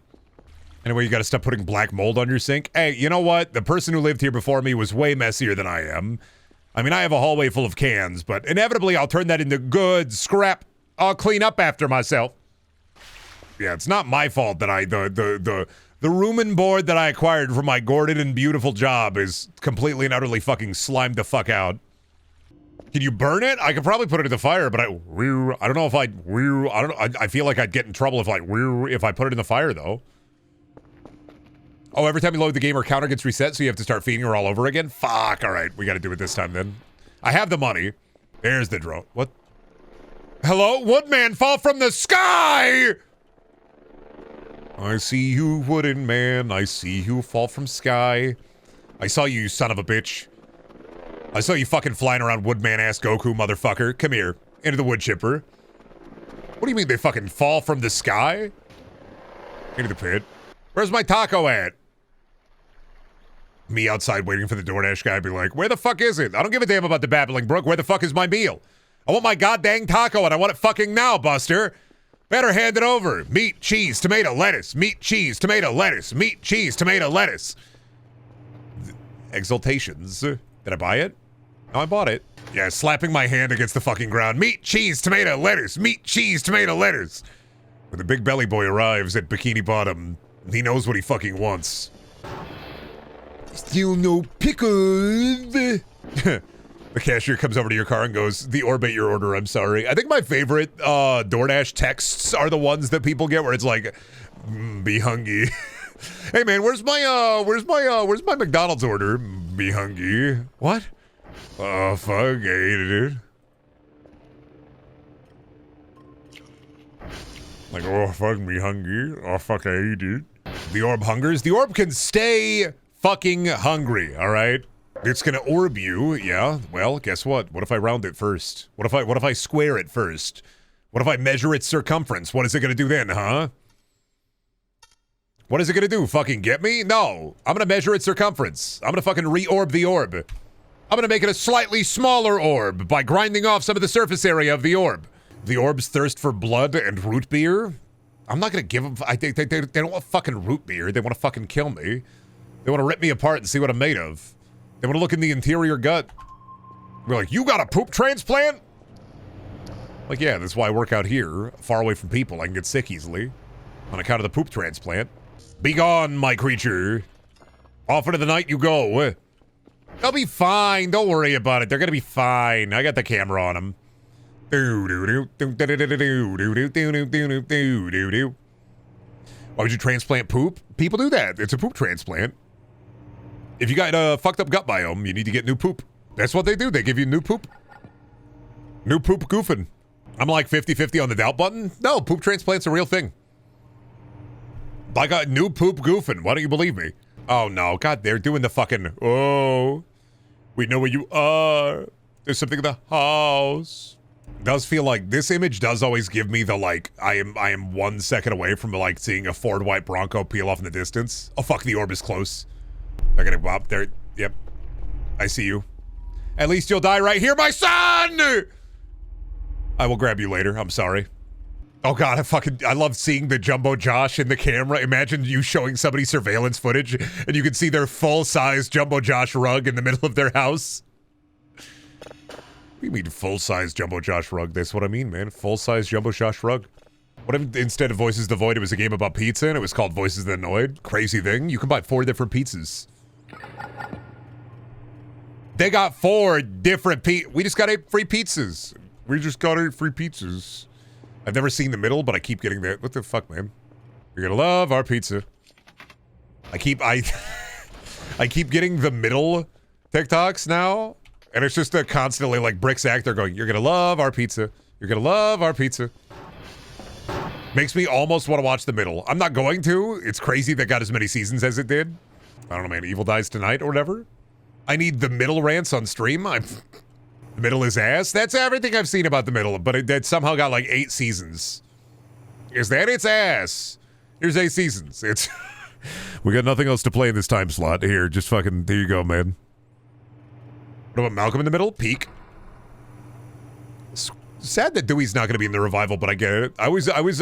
[SPEAKER 1] Anyway, you gotta stop putting black mold on your sink. Hey, you know what? The person who lived here before me was way messier than I am. I mean, I have a hallway full of cans, but inevitably I'll turn that into good scrap. I'll clean up after myself. Yeah, it's not my fault that the room and board that I acquired from my gordon and beautiful job is completely and utterly fucking slimed the fuck out. Can you burn it? I could probably put it in the fire, but I don't know if I feel like I'd get in trouble if I put it in the fire though. Oh, every time you load the game, her counter gets reset, so you have to start feeding her all over again? Fuck, all right. We got to do it this time, then. I have the money. There's the drone. What? Hello? Woodman, fall from the sky! I see you, wooden man. I see you fall from sky. I saw you, you son of a bitch. I saw you fucking flying around Woodman-ass Goku, motherfucker. Come here. Into the wood chipper. What do you mean they fucking fall from the sky? Into the pit. Where's my taco at? Me outside waiting for the DoorDash guy be like, where the fuck is it? I don't give a damn about the Babbling Brook. Where the fuck is my meal? I want my goddamn taco and I want it fucking now, Buster. Better hand it over. Meat, cheese, tomato, lettuce. Meat, cheese, tomato, lettuce. Meat, cheese, tomato, lettuce. Exaltations. Did I buy it? No, I bought it. Yeah, slapping my hand against the fucking ground. Meat, cheese, tomato, lettuce. Meat, cheese, tomato, lettuce. When the big belly boy arrives at Bikini Bottom, he knows what he fucking wants. Still no pickles. The cashier comes over to your car and goes, the orb ate your order, I'm sorry. I think my favorite DoorDash texts are the ones that people get where it's like, be hungry. Hey man, where's my McDonald's order? Be hungry. What? Oh fuck, I ate it. Like, oh fuck, me hungry. Oh fuck, I ate it. The orb hungers. The orb can stay fucking hungry, all right? It's gonna orb you, yeah. Well, guess what? What if I round it first? What if I square it first? What if I measure its circumference? What is it gonna do then, huh? What is it gonna do? Fucking get me? No. I'm gonna measure its circumference. I'm gonna fucking re-orb the orb. I'm gonna make it a slightly smaller orb by grinding off some of the surface area of the orb. The orbs thirst for blood and root beer. I'm not gonna give them. They don't want fucking root beer. They want to fucking kill me. They want to rip me apart and see what I'm made of. They want to look in the interior gut. We're like, you got a poop transplant? Like, yeah, that's why I work out here, far away from people. I can get sick easily on account of the poop transplant. Be gone, my creature. Off into the night you go. They'll be fine. Don't worry about it. They're gonna be fine. I got the camera on them. Why would you transplant poop? People do that. It's a poop transplant. If you got a fucked up gut biome, you need to get new poop. That's what they do. They give you new poop. New poop goofing. I'm like 50-50 on the doubt button. No, poop transplant's a real thing. I got new poop goofing. Why don't you believe me? Oh no, God, they're doing the fucking, oh, we know where you are. There's something in the house. Does feel like this image does always give me the like I am 1 second away from like seeing a Ford white Bronco peel off in the distance. Oh fuck, the orb is close. They're gonna go up there. Yep. I see you. At least you'll die right here, my son! I will grab you later. I'm sorry. Oh god, I love seeing the Jumbo Josh in the camera. Imagine you showing somebody surveillance footage and you can see their full-size Jumbo Josh rug in the middle of their house. What do you mean full-size Jumbo Josh rug? That's what I mean, man. Full-size Jumbo Josh rug. What if instead of Voices the Void, it was a game about pizza and it was called Voices the Annoyed? Crazy thing. You can buy 4 different pizzas. They got 4 different we just got 8 free pizzas. We just got 8 free pizzas. I've never seen the middle, but I keep getting that. What the fuck, man? You're gonna love our pizza. I keep getting the middle TikToks now. And it's just a constantly like Bricks actor going, you're gonna love our pizza. You're gonna love our pizza. Makes me almost want to watch the middle. I'm not going to. It's crazy that got as many seasons as it did. I don't know, man. Evil dies tonight or whatever. I need the middle rants on stream. The middle is ass. That's everything I've seen about the middle, but it somehow got like 8 seasons. Is that its ass? Here's 8 seasons. It's
[SPEAKER 3] We got nothing else to play in this time slot. Here, just fucking, there you go, man.
[SPEAKER 1] What about Malcolm in the Middle? Peak. Sad that Dewey's not going to be in the revival, but I get it. I was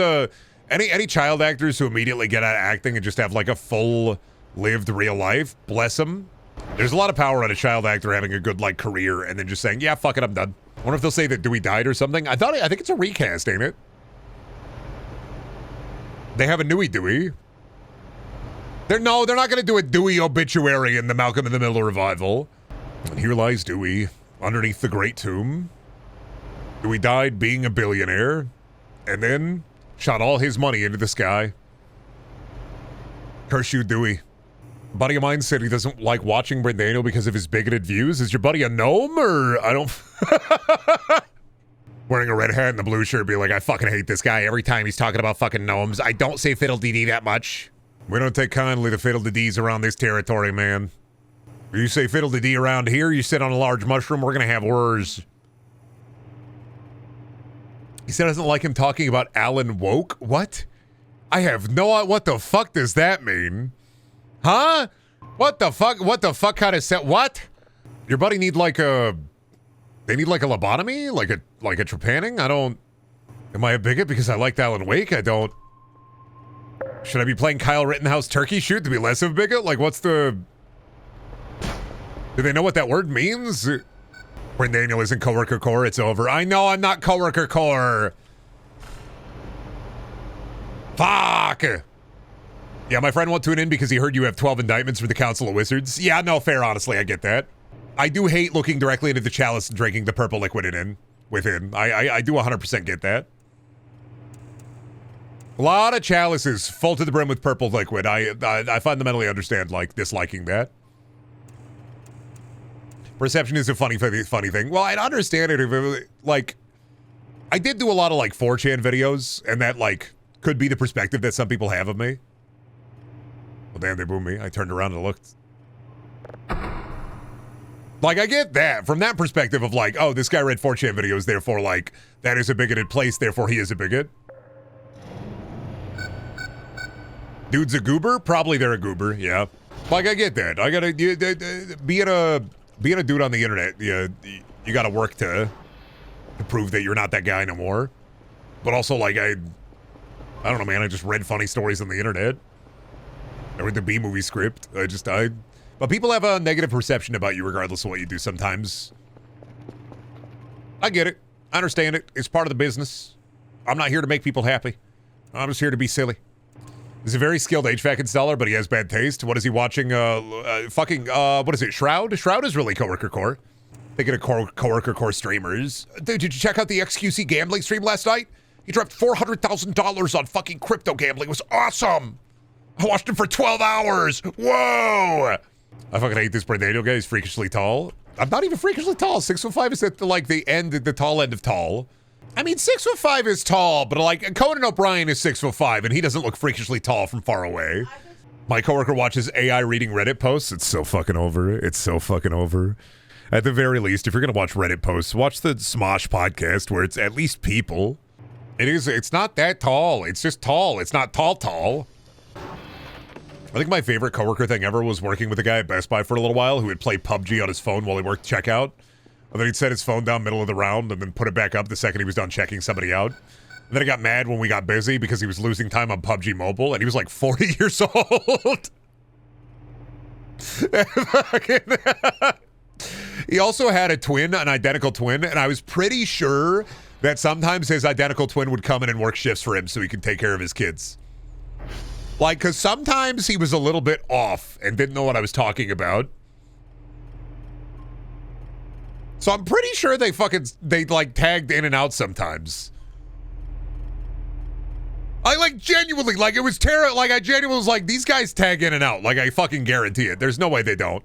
[SPEAKER 1] any child actors who immediately get out of acting and just have like a full lived real life, bless them. There's a lot of power on a child actor having a good like career and then just saying, yeah, fuck it, I'm done. I wonder if they'll say that Dewey died or something. I think it's a recast, ain't it? They have a newy Dewey. They're not going to do a Dewey obituary in the Malcolm in the Middle revival. And here lies Dewey, underneath the Great Tomb. Dewey died being a billionaire, and then shot all his money into the sky. Curse you, Dewey. A buddy of mine said he doesn't like watching Brendaniel because of his bigoted views. Is your buddy a gnome, or I don't... Wearing a red hat and the blue shirt, be like, I fucking hate this guy every time he's talking about fucking gnomes. I don't say fiddle-dee-dee that much. We don't take kindly to fiddle-dee-dees around this territory, man. You say fiddle-de-dee around here, you sit on a large mushroom, we're gonna have words. He said doesn't like him talking about Alan Woke? What? I have no... What the fuck does that mean? Huh? What the fuck kind of set? What? Your buddy need like a... They need like a lobotomy? Like a trepanning? I don't... Am I a bigot because I liked Alan Wake? I don't... Should I be playing Kyle Rittenhouse turkey shoot to be less of a bigot? Like what's the... Do they know what that word means? Brendaniel isn't coworker core, it's over. I know I'm not coworker core. Fuck. Yeah, my friend won't tune in because he heard you have 12 indictments for the Council of Wizards. Yeah, no, fair, honestly, I get that. I do hate looking directly into the chalice and drinking the purple liquid within. I do 100% get that. A lot of chalices full to the brim with purple liquid. I fundamentally understand, like, disliking that. Perception is a funny thing. Well, I'd understand it if it was, like, I did do a lot of, like, 4chan videos, and that, like, could be the perspective that some people have of me. Well, damn, they boomed me. I turned around and looked. Like, I get that. From that perspective of, like, oh, this guy read 4chan videos, therefore, like, that is a bigoted place, therefore he is a bigot. Dude's a goober? Probably they're a goober, yeah. Like, I get that. I gotta, being a dude on the internet, you gotta work to prove that you're not that guy no more. But also, like, I don't know, man, I just read funny stories on the internet. I read the B-movie script. But people have a negative perception about you regardless of what you do sometimes. I get it. I understand it. It's part of the business. I'm not here to make people happy. I'm just here to be silly. He's a very skilled HVAC installer, but he has bad taste. What is he watching? What is it? Shroud? Shroud is really coworker core. Thinking of coworker core streamers. Dude, did you check out the XQC gambling stream last night? He dropped $400,000 on fucking crypto gambling. It was awesome. I watched him for 12 hours. Whoa. I fucking hate this Brendaniel guy. He's freakishly tall. I'm not even freakishly tall. 6'5" is at the tall end of tall. I mean, 6'5" is tall, but like Conan O'Brien is 6'5", and he doesn't look freakishly tall from far away. My coworker watches AI reading Reddit posts. It's so fucking over. It's so fucking over.
[SPEAKER 3] At the very least, if you're going to watch Reddit posts, watch the Smosh podcast where it's at least people.
[SPEAKER 1] It's not that tall. It's just tall. It's not tall. I think my favorite coworker thing ever was working with a guy at Best Buy for a little while who would play PUBG on his phone while he worked checkout. And then he'd set his phone down middle of the round and then put it back up the second he was done checking somebody out. And then he got mad when we got busy because he was losing time on PUBG Mobile, and he was like 40 years old. He also had an identical twin, and I was pretty sure that sometimes his identical twin would come in and work shifts for him so he could take care of his kids. Like, because sometimes he was a little bit off and didn't know what I was talking about. So I'm pretty sure they like tagged in and out sometimes. I like genuinely, like it was terrible. Like I genuinely was like, these guys tag in and out. Like I fucking guarantee it. There's no way they don't.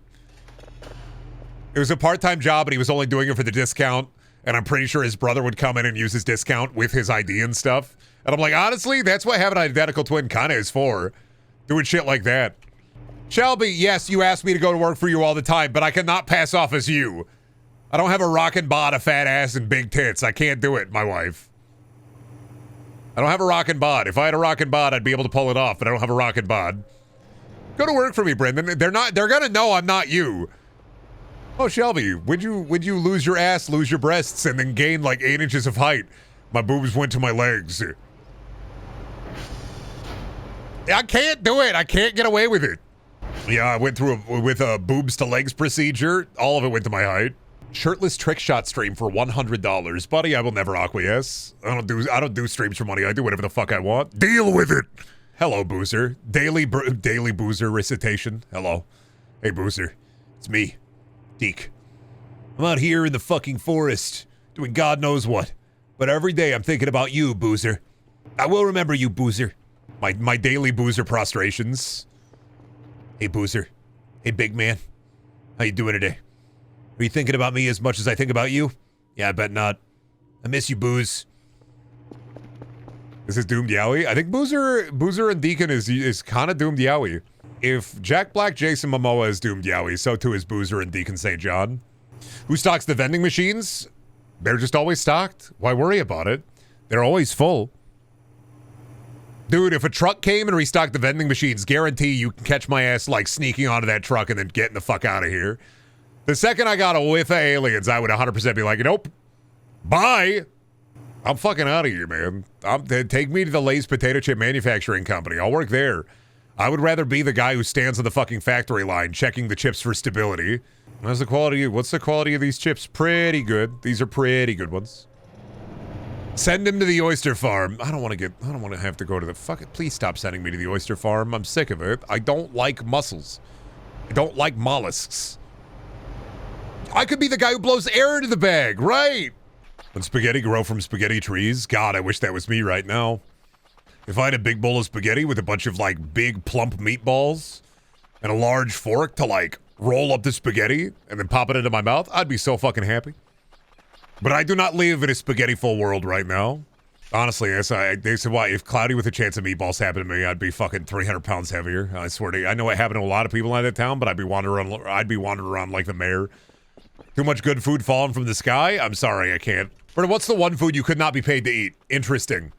[SPEAKER 1] It was a part-time job and he was only doing it for the discount. And I'm pretty sure his brother would come in and use his discount with his ID and stuff. And I'm like, honestly, that's what having an identical twin kind of is for. Doing shit like that. Shelby, yes, you asked me to go to work for you all the time, but I cannot pass off as you. I don't have a rockin' bod, a fat ass, and big tits. I can't do it, my wife. I don't have a rockin' bod. If I had a rockin' bod, I'd be able to pull it off, but I don't have a rockin' bod. Go to work for me, Brendan. They're gonna know I'm not you. Oh, Shelby, would you lose your ass, lose your breasts, and then gain like 8 inches of height? My boobs went to my legs. I can't do it. I can't get away with it. Yeah, I went through with a boobs to legs procedure. All of it went to my height. Shirtless trick shot stream for $100, buddy. I will never acquiesce. I don't do streams for money. I do whatever the fuck I want. Deal with it. Hello, Boozer. Daily Boozer recitation. Hello. Hey, Boozer. It's me, Deke. I'm out here in the fucking forest doing God knows what, but every day I'm thinking about you, Boozer. I will remember you, Boozer. My daily Boozer prostrations. Hey, Boozer. Hey, big man. How you doing today? Are you thinking about me as much as I think about you? Yeah, I bet not. I miss you, Booze. This is Doomed Yowie. I think Boozer and Deacon is kind of Doomed Yowie. If Jack Black, Jason Momoa is Doomed Yowie, so too is Boozer and Deacon St. John. Who stocks the vending machines? They're just always stocked. Why worry about it? They're always full. Dude, if a truck came and restocked the vending machines, guarantee you can catch my ass like sneaking onto that truck and then getting the fuck out of here. The second I got a whiff of aliens, I would 100% be like, nope. Bye. I'm fucking out of here, man. Take me to the Lay's Potato Chip Manufacturing Company. I'll work there. I would rather be the guy who stands on the fucking factory line checking the chips for stability. What's the quality of these chips? Pretty good. These are pretty good ones. Send him to the oyster farm. I don't want to have to go to the please stop sending me to the oyster farm. I'm sick of it. I don't like mussels. I don't like mollusks. I could be the guy who blows air into the bag, right? When spaghetti grow from spaghetti trees, God, I wish that was me right now. If I had a big bowl of spaghetti with a bunch of like big plump meatballs and a large fork to like roll up the spaghetti and then pop it into my mouth, I'd be so fucking happy. But I do not live in a spaghetti-full world right now. Honestly, they said, why, if Cloudy with a Chance of Meatballs happened to me, I'd be fucking 300 pounds heavier. I swear to you. I know it happened to a lot of people in that town, but I'd be wandering around like the mayor. Too much good food falling from the sky? I'm sorry, I can't. But what's the one food you could not be paid to eat? Interesting.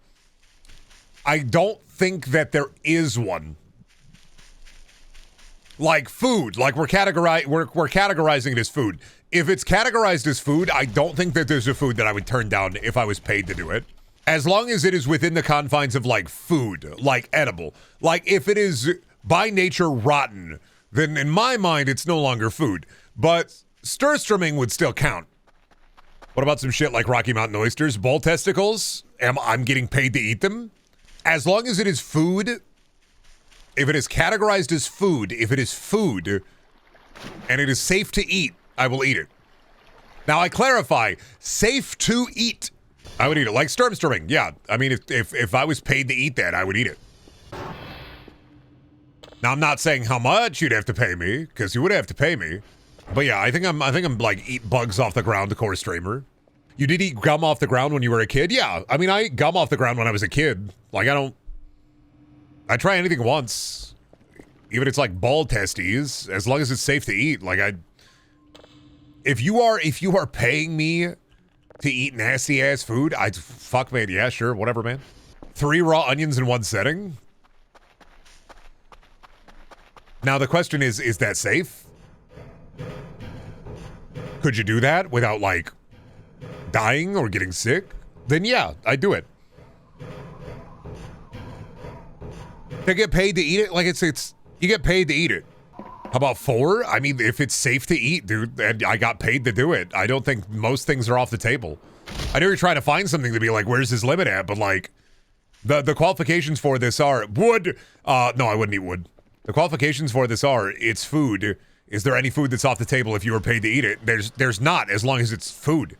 [SPEAKER 1] I don't think that there is one. Like food, like we're categorizing it as food. If it's categorized as food, I don't think that there's a food that I would turn down if I was paid to do it. As long as it is within the confines of like food, like edible. Like if it is by nature rotten, then in my mind it's no longer food. But stir-strumming would still count. What about some shit like Rocky Mountain oysters? Bull testicles? I'm getting paid to eat them? As long as it is food, if it is categorized as food, if it is food, and it is safe to eat, I will eat it. Now I clarify, safe to eat. I would eat it. Like sturm-strumming, yeah. I mean, if I was paid to eat that, I would eat it. Now I'm not saying how much you'd have to pay me, because you would have to pay me. But yeah, I think I'm like eat bugs off the ground core streamer. You did eat gum off the ground when you were a kid? Yeah. I mean, I ate gum off the ground when I was a kid. Like I try anything once. Even if it's like ball testes, as long as it's safe to eat. Like If you are paying me to eat nasty ass food, fuck, man. Yeah, sure, whatever, man. 3 raw onions in one setting. Now the question is that safe? Could you do that without like dying or getting sick? Then yeah, I'd do it. To get paid to eat it, like it's you get paid to eat it. How about 4? I mean, if it's safe to eat, dude, and I got paid to do it, I don't think most things are off the table. I know you're trying to find something to be like, where's his limit at? But like, the qualifications for this are wood. No, I wouldn't eat wood. The qualifications for this are it's food. Is there any food that's off the table if you were paid to eat it? There's not, as long as it's food.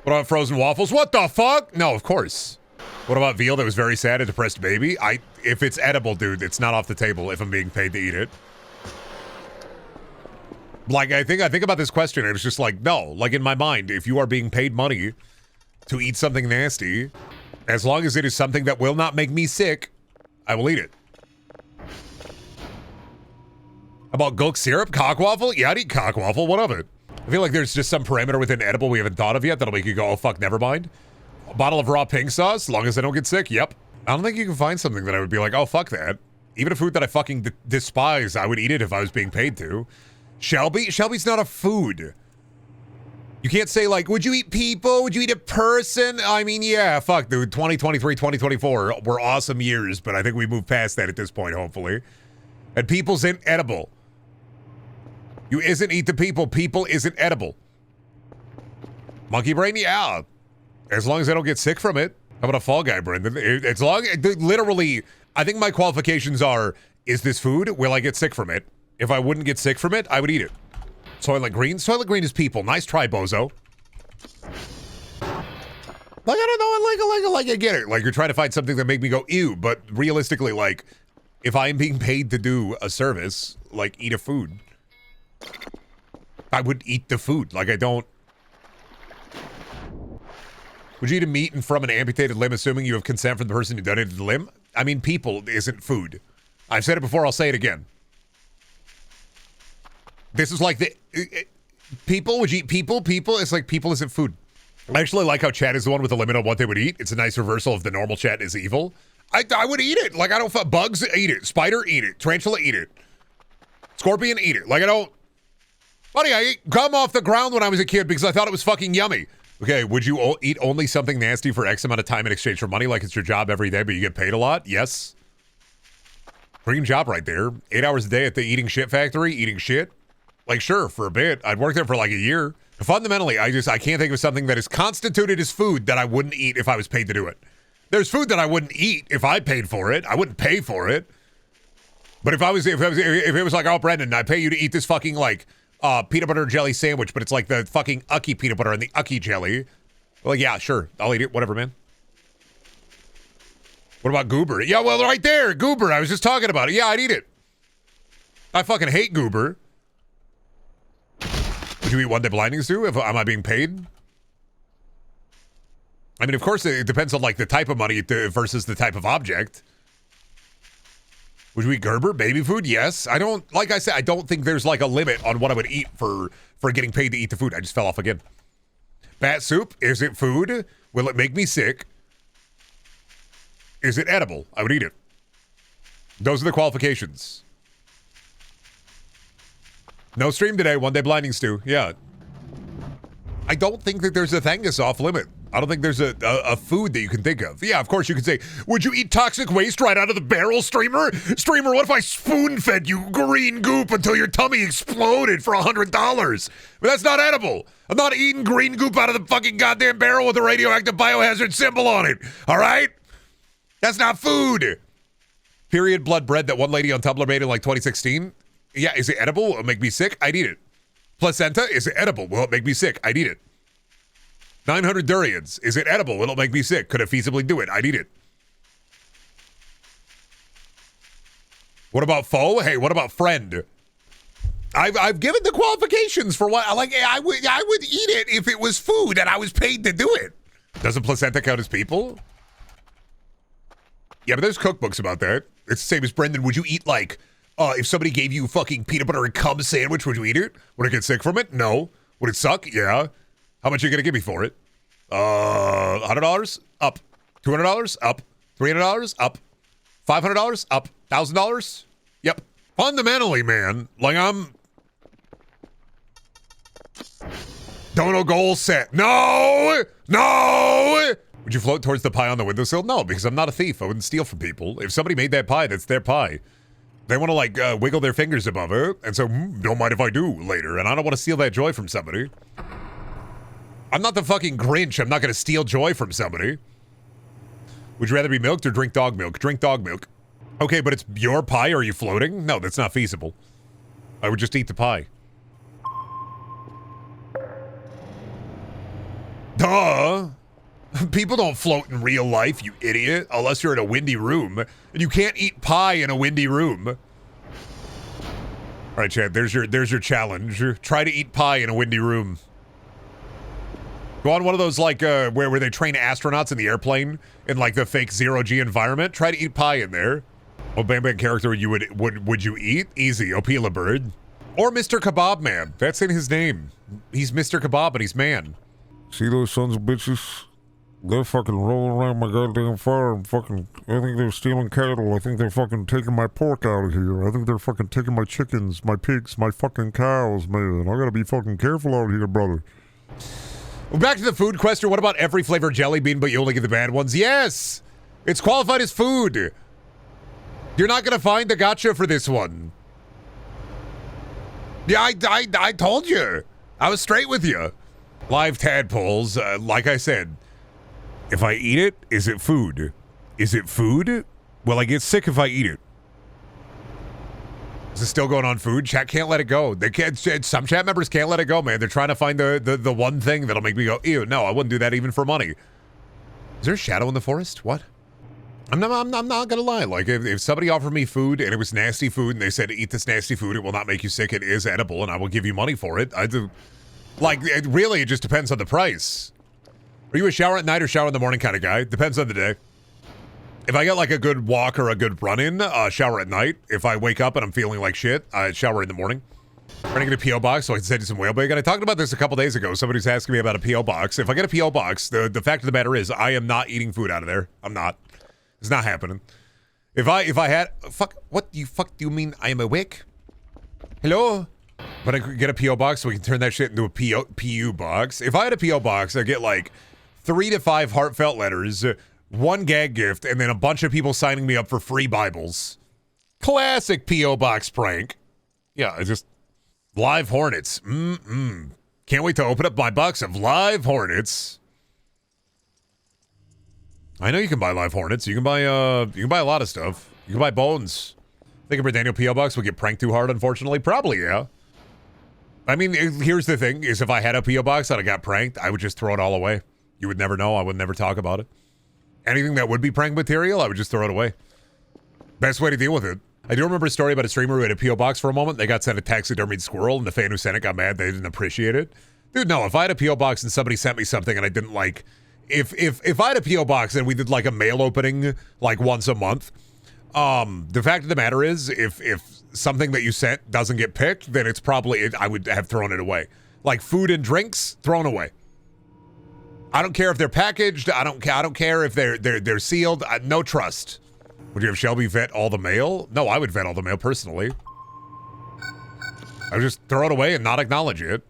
[SPEAKER 1] What about frozen waffles? What the fuck? No, of course. What about veal that was very sad, a depressed baby? If it's edible, dude, it's not off the table if I'm being paid to eat it. Like, I think about this question, and it's just like, no. Like, in my mind, if you are being paid money to eat something nasty, as long as it is something that will not make me sick, I will eat it. About gulk syrup? Cockwaffle? Yeah, I'd eat cockwaffle. What of it? I feel like there's just some parameter within edible we haven't thought of yet that'll make you go, oh, fuck, never mind. A bottle of raw pink sauce, as long as I don't get sick, yep. I don't think you can find something that I would be like, oh, fuck that. Even a food that I fucking despise, I would eat it if I was being paid to. Shelby? Shelby's not a food. You can't say, like, would you eat people? Would you eat a person? I mean, yeah, fuck, dude. 2023, 2024 were awesome years, but I think we moved past that at this point, hopefully. And people's ain't edible. You isn't eat the people. People isn't edible. Monkey brain? Yeah. As long as I don't get sick from it. How about a Fall Guy, Brendan? As long, literally, I think my qualifications are, is this food? Will I get sick from it? If I wouldn't get sick from it, I would eat it. Soylent Green? Soylent Green is people. Nice try, bozo. Like, I don't know, I get it. Like, you're trying to find something that make me go, ew. But realistically, like, if I'm being paid to do a service, like, eat a food, I would eat the food. Like, I don't. Would you eat a meat and from an amputated limb, assuming you have consent from the person who donated the limb? I mean, people isn't food. I've said it before, I'll say it again. This is like the... people? Would you eat people? People? It's like people isn't food. I actually like how chat is the one with the limit on what they would eat. It's a nice reversal of the normal chat is evil. I would eat it. Like, I don't... Bugs, eat it. Spider, eat it. Tarantula, eat it. Scorpion, eat it. Like, I don't... Buddy, I ate gum off the ground when I was a kid because I thought it was fucking yummy. Okay, would you eat only something nasty for X amount of time in exchange for money, like it's your job every day, but you get paid a lot? Yes. Dream job right there. 8 hours a day at the eating shit factory, eating shit. Like, sure, for a bit. I'd work there for like a year. Fundamentally, I can't think of something that is constituted as food that I wouldn't eat if I was paid to do it. There's food that I wouldn't eat if I paid for it. I wouldn't pay for it. But if it was like, oh, Brendan, I pay you to eat this fucking, like, peanut butter jelly sandwich, but it's like the fucking Ucky peanut butter and the Ucky jelly. Well, yeah, sure. I'll eat it. Whatever, man. What about goober? Yeah, well, right there. Goober. I was just talking about it. Yeah, I'd eat it. I fucking hate goober. Would you eat one day blinding stew? Am I being paid? I mean, of course, it depends on, like, the type of money versus the type of object. Would you eat Gerber? Baby food? Yes. I don't, like I said, I don't think there's like a limit on what I would eat for getting paid to eat the food. I just fell off again. Bat soup? Is it food? Will it make me sick? Is it edible? I would eat it. Those are the qualifications. No stream today. One day blinding stew. Yeah. I don't think that there's a thing that's off limit. I don't think there's a food that you can think of. Yeah, of course you could say, would you eat toxic waste right out of the barrel, Streamer? Streamer, what if I spoon-fed you green goop until your tummy exploded for $100? But that's not edible. I'm not eating green goop out of the fucking goddamn barrel with a radioactive biohazard symbol on it. All right? That's not food. Period blood bread that one lady on Tumblr made in like 2016. Yeah, is it edible? Will it make me sick? I'd eat it. Placenta, is it edible? Will it make me sick? I'd eat it. 900 durians. Is it edible? Will it make me sick? Could I feasibly do it? I'd eat it. What about foe? Hey, what about friend? I've given the qualifications for what, like, I would eat it if it was food and I was paid to do it. Doesn't placenta count as people? Yeah, but there's cookbooks about that. It's the same as Brendan. Would you eat, like, If somebody gave you fucking peanut butter and cum sandwich, would you eat it? Would I get sick from it? No. Would it suck? Yeah. How much are you gonna give me for it? $100? Up. $200? Up. $300? Up. $500? Up. $1,000? Yep. Fundamentally, man, like Dono goal set. No! No! Would you float towards the pie on the windowsill? No, because I'm not a thief. I wouldn't steal from people. If somebody made that pie, that's their pie. They want to, like, wiggle their fingers above it, and so, don't mind if I do later, and I don't want to steal that joy from somebody. I'm not the fucking Grinch. I'm not going to steal joy from somebody. Would you rather be milked or drink dog milk? Drink dog milk. Okay, but it's your pie. Are you floating? No, that's not feasible. I would just eat the pie. Duh. People don't float in real life, you idiot, unless you're in a windy room. And you can't eat pie in a windy room. All right, Chad, there's your challenge. Try to eat pie in a windy room. Go on one of those, like, where they train astronauts in the airplane in, like, the fake zero-G environment. Try to eat pie in there. What Bang Bang character would you eat? Easy, Opila Bird. Or Mr. Kebab Man. That's in his name. He's Mr. Kebab and he's man.
[SPEAKER 3] See those sons of bitches? They're fucking rolling around my goddamn farm. Fucking, I think they're stealing cattle. I think they're fucking taking my pork out of here. I think they're fucking taking my chickens, my pigs, my fucking cows, man. I gotta be fucking careful out here, brother.
[SPEAKER 1] Well, back to the food question. What about every flavor jelly bean, but you only get the bad ones? Yes! It's qualified as food. You're not gonna find the gotcha for this one. Yeah, I told you. I was straight with you. Live tadpoles, like I said. If I eat it, is it food? Is it food? Will I get sick if I eat it? Is it still going on food? Chat can't let it go. They can't. Some chat members can't let it go, man. They're trying to find the one thing that'll make me go, ew, no, I wouldn't do that even for money. Is there a shadow in the forest? What? I'm not gonna lie. Like, if somebody offered me food and it was nasty food and they said, eat this nasty food, it will not make you sick, it is edible, and I will give you money for it. I do. Like, it just depends on the price. Are you a shower at night or shower in the morning kind of guy? Depends on the day. If I get like a good walk or a good run-in, shower at night. If I wake up and I'm feeling like shit, I shower in the morning. Trying to get a P.O. box so I can send you some whale bag. And I talked about this a couple days ago. Somebody's asking me about a P.O. box. If I get a P.O. box, the fact of the matter is I am not eating food out of there. I'm not. It's not happening. If I had... What do you mean I am awake? Hello? But I could get a P.O. box so we can turn that shit into a P.U. box. If I had a P.O. box, I'd get like 3 to 5 heartfelt letters, 1 gag gift, and then a bunch of people signing me up for free Bibles. Classic P.O. box prank. Yeah, it's just live hornets. Can't wait to open up my box of live hornets. I know you can buy live hornets. You can buy a lot of stuff. You can buy bones. Think a Brendaniel P.O. box would get pranked too hard, unfortunately. Probably, yeah. I mean, here's the thing, is if I had a P.O. box that I got pranked, I would just throw it all away. You would never know. I would never talk about it. Anything that would be prank material, I would just throw it away. Best way to deal with it. I do remember a story about a streamer who had a P.O. box for a moment. They got sent a taxidermied squirrel, and the fan who sent it got mad they didn't appreciate it. Dude, no, if I had a P.O. box and somebody sent me something and I didn't like... If I had a P.O. box and we did like a mail opening like once a month, the fact of the matter is, if something that you sent doesn't get picked, then it's probably... I would have thrown it away. Like food and drinks, thrown away. I don't care if they're packaged. I don't care if they're sealed. No trust. Would you have Shelby vet all the mail? No, I would vet all the mail personally. I would just throw it away and not acknowledge it.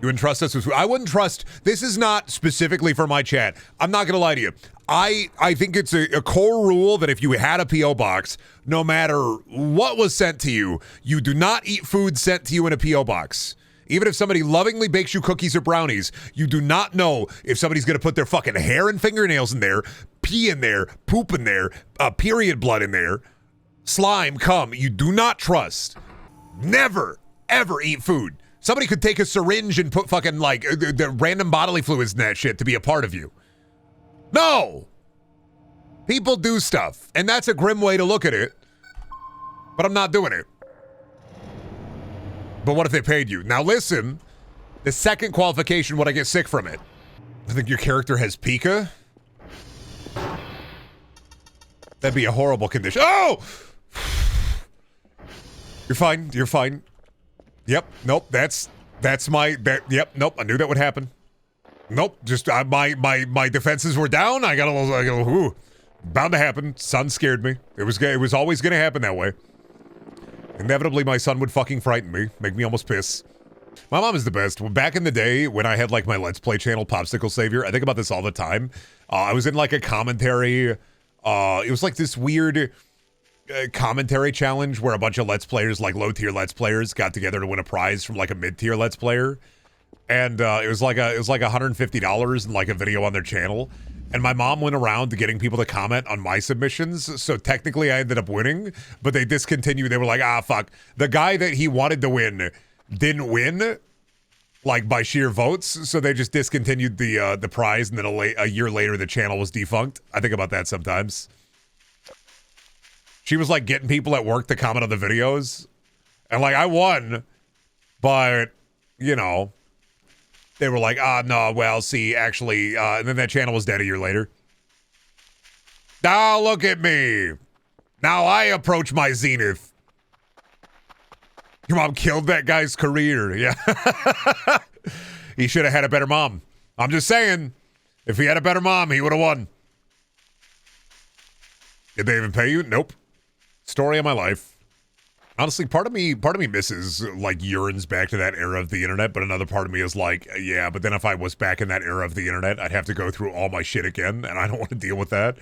[SPEAKER 1] You wouldn't trust us with food? I wouldn't trust. This is not specifically for my chat. I'm not gonna lie to you. I think it's a core rule that if you had a P.O. box, no matter what was sent to you, you do not eat food sent to you in a P.O. box. Even if somebody lovingly bakes you cookies or brownies, you do not know if somebody's going to put their fucking hair and fingernails in there, pee in there, poop in there, period blood in there, slime, cum. You do not trust. Never, ever eat food. Somebody could take a syringe and put fucking, like, the random bodily fluids in that shit to be a part of you. No! People do stuff, and that's a grim way to look at it, but I'm not doing it. But what if they paid you? Now listen, the second qualification, would I get sick from it? I think your character has pica. That'd be a horrible condition. Oh! You're fine. You're fine. Yep. Nope. That's my. Yep. Nope. I knew that would happen. Nope. Just my defenses were down. I got a little. Ooh, bound to happen. Son scared me. It was always gonna happen that way. Inevitably, my son would fucking frighten me, make me almost piss. My mom is the best. Back in the day, when I had like my Let's Play channel, Popsicle Savior, I think about this all the time. I was in like a commentary. It was like this weird commentary challenge where a bunch of Let's Players, like low tier Let's Players, got together to win a prize from like a mid tier Let's Player, and it was like $150 in like a video on their channel. And my mom went around to getting people to comment on my submissions, so technically I ended up winning, but they discontinued. They were like, ah, fuck. The guy that he wanted to win didn't win, like, by sheer votes, so they just discontinued the prize, and then a year later the channel was defunct. I think about that sometimes. She was, like, getting people at work to comment on the videos, and, like, I won, but, you know... They were like, no, well, see, actually, and then that channel was dead a year later. Now look at me. Now I approach my zenith. Your mom killed that guy's career. Yeah. He should have had a better mom. I'm just saying, if he had a better mom, he would have won. Did they even pay you? Nope. Story of my life. Honestly, part of me misses, like, yearns back to that era of the internet, but another part of me is like, yeah, but then if I was back in that era of the internet, I'd have to go through all my shit again, and I don't want to deal with that.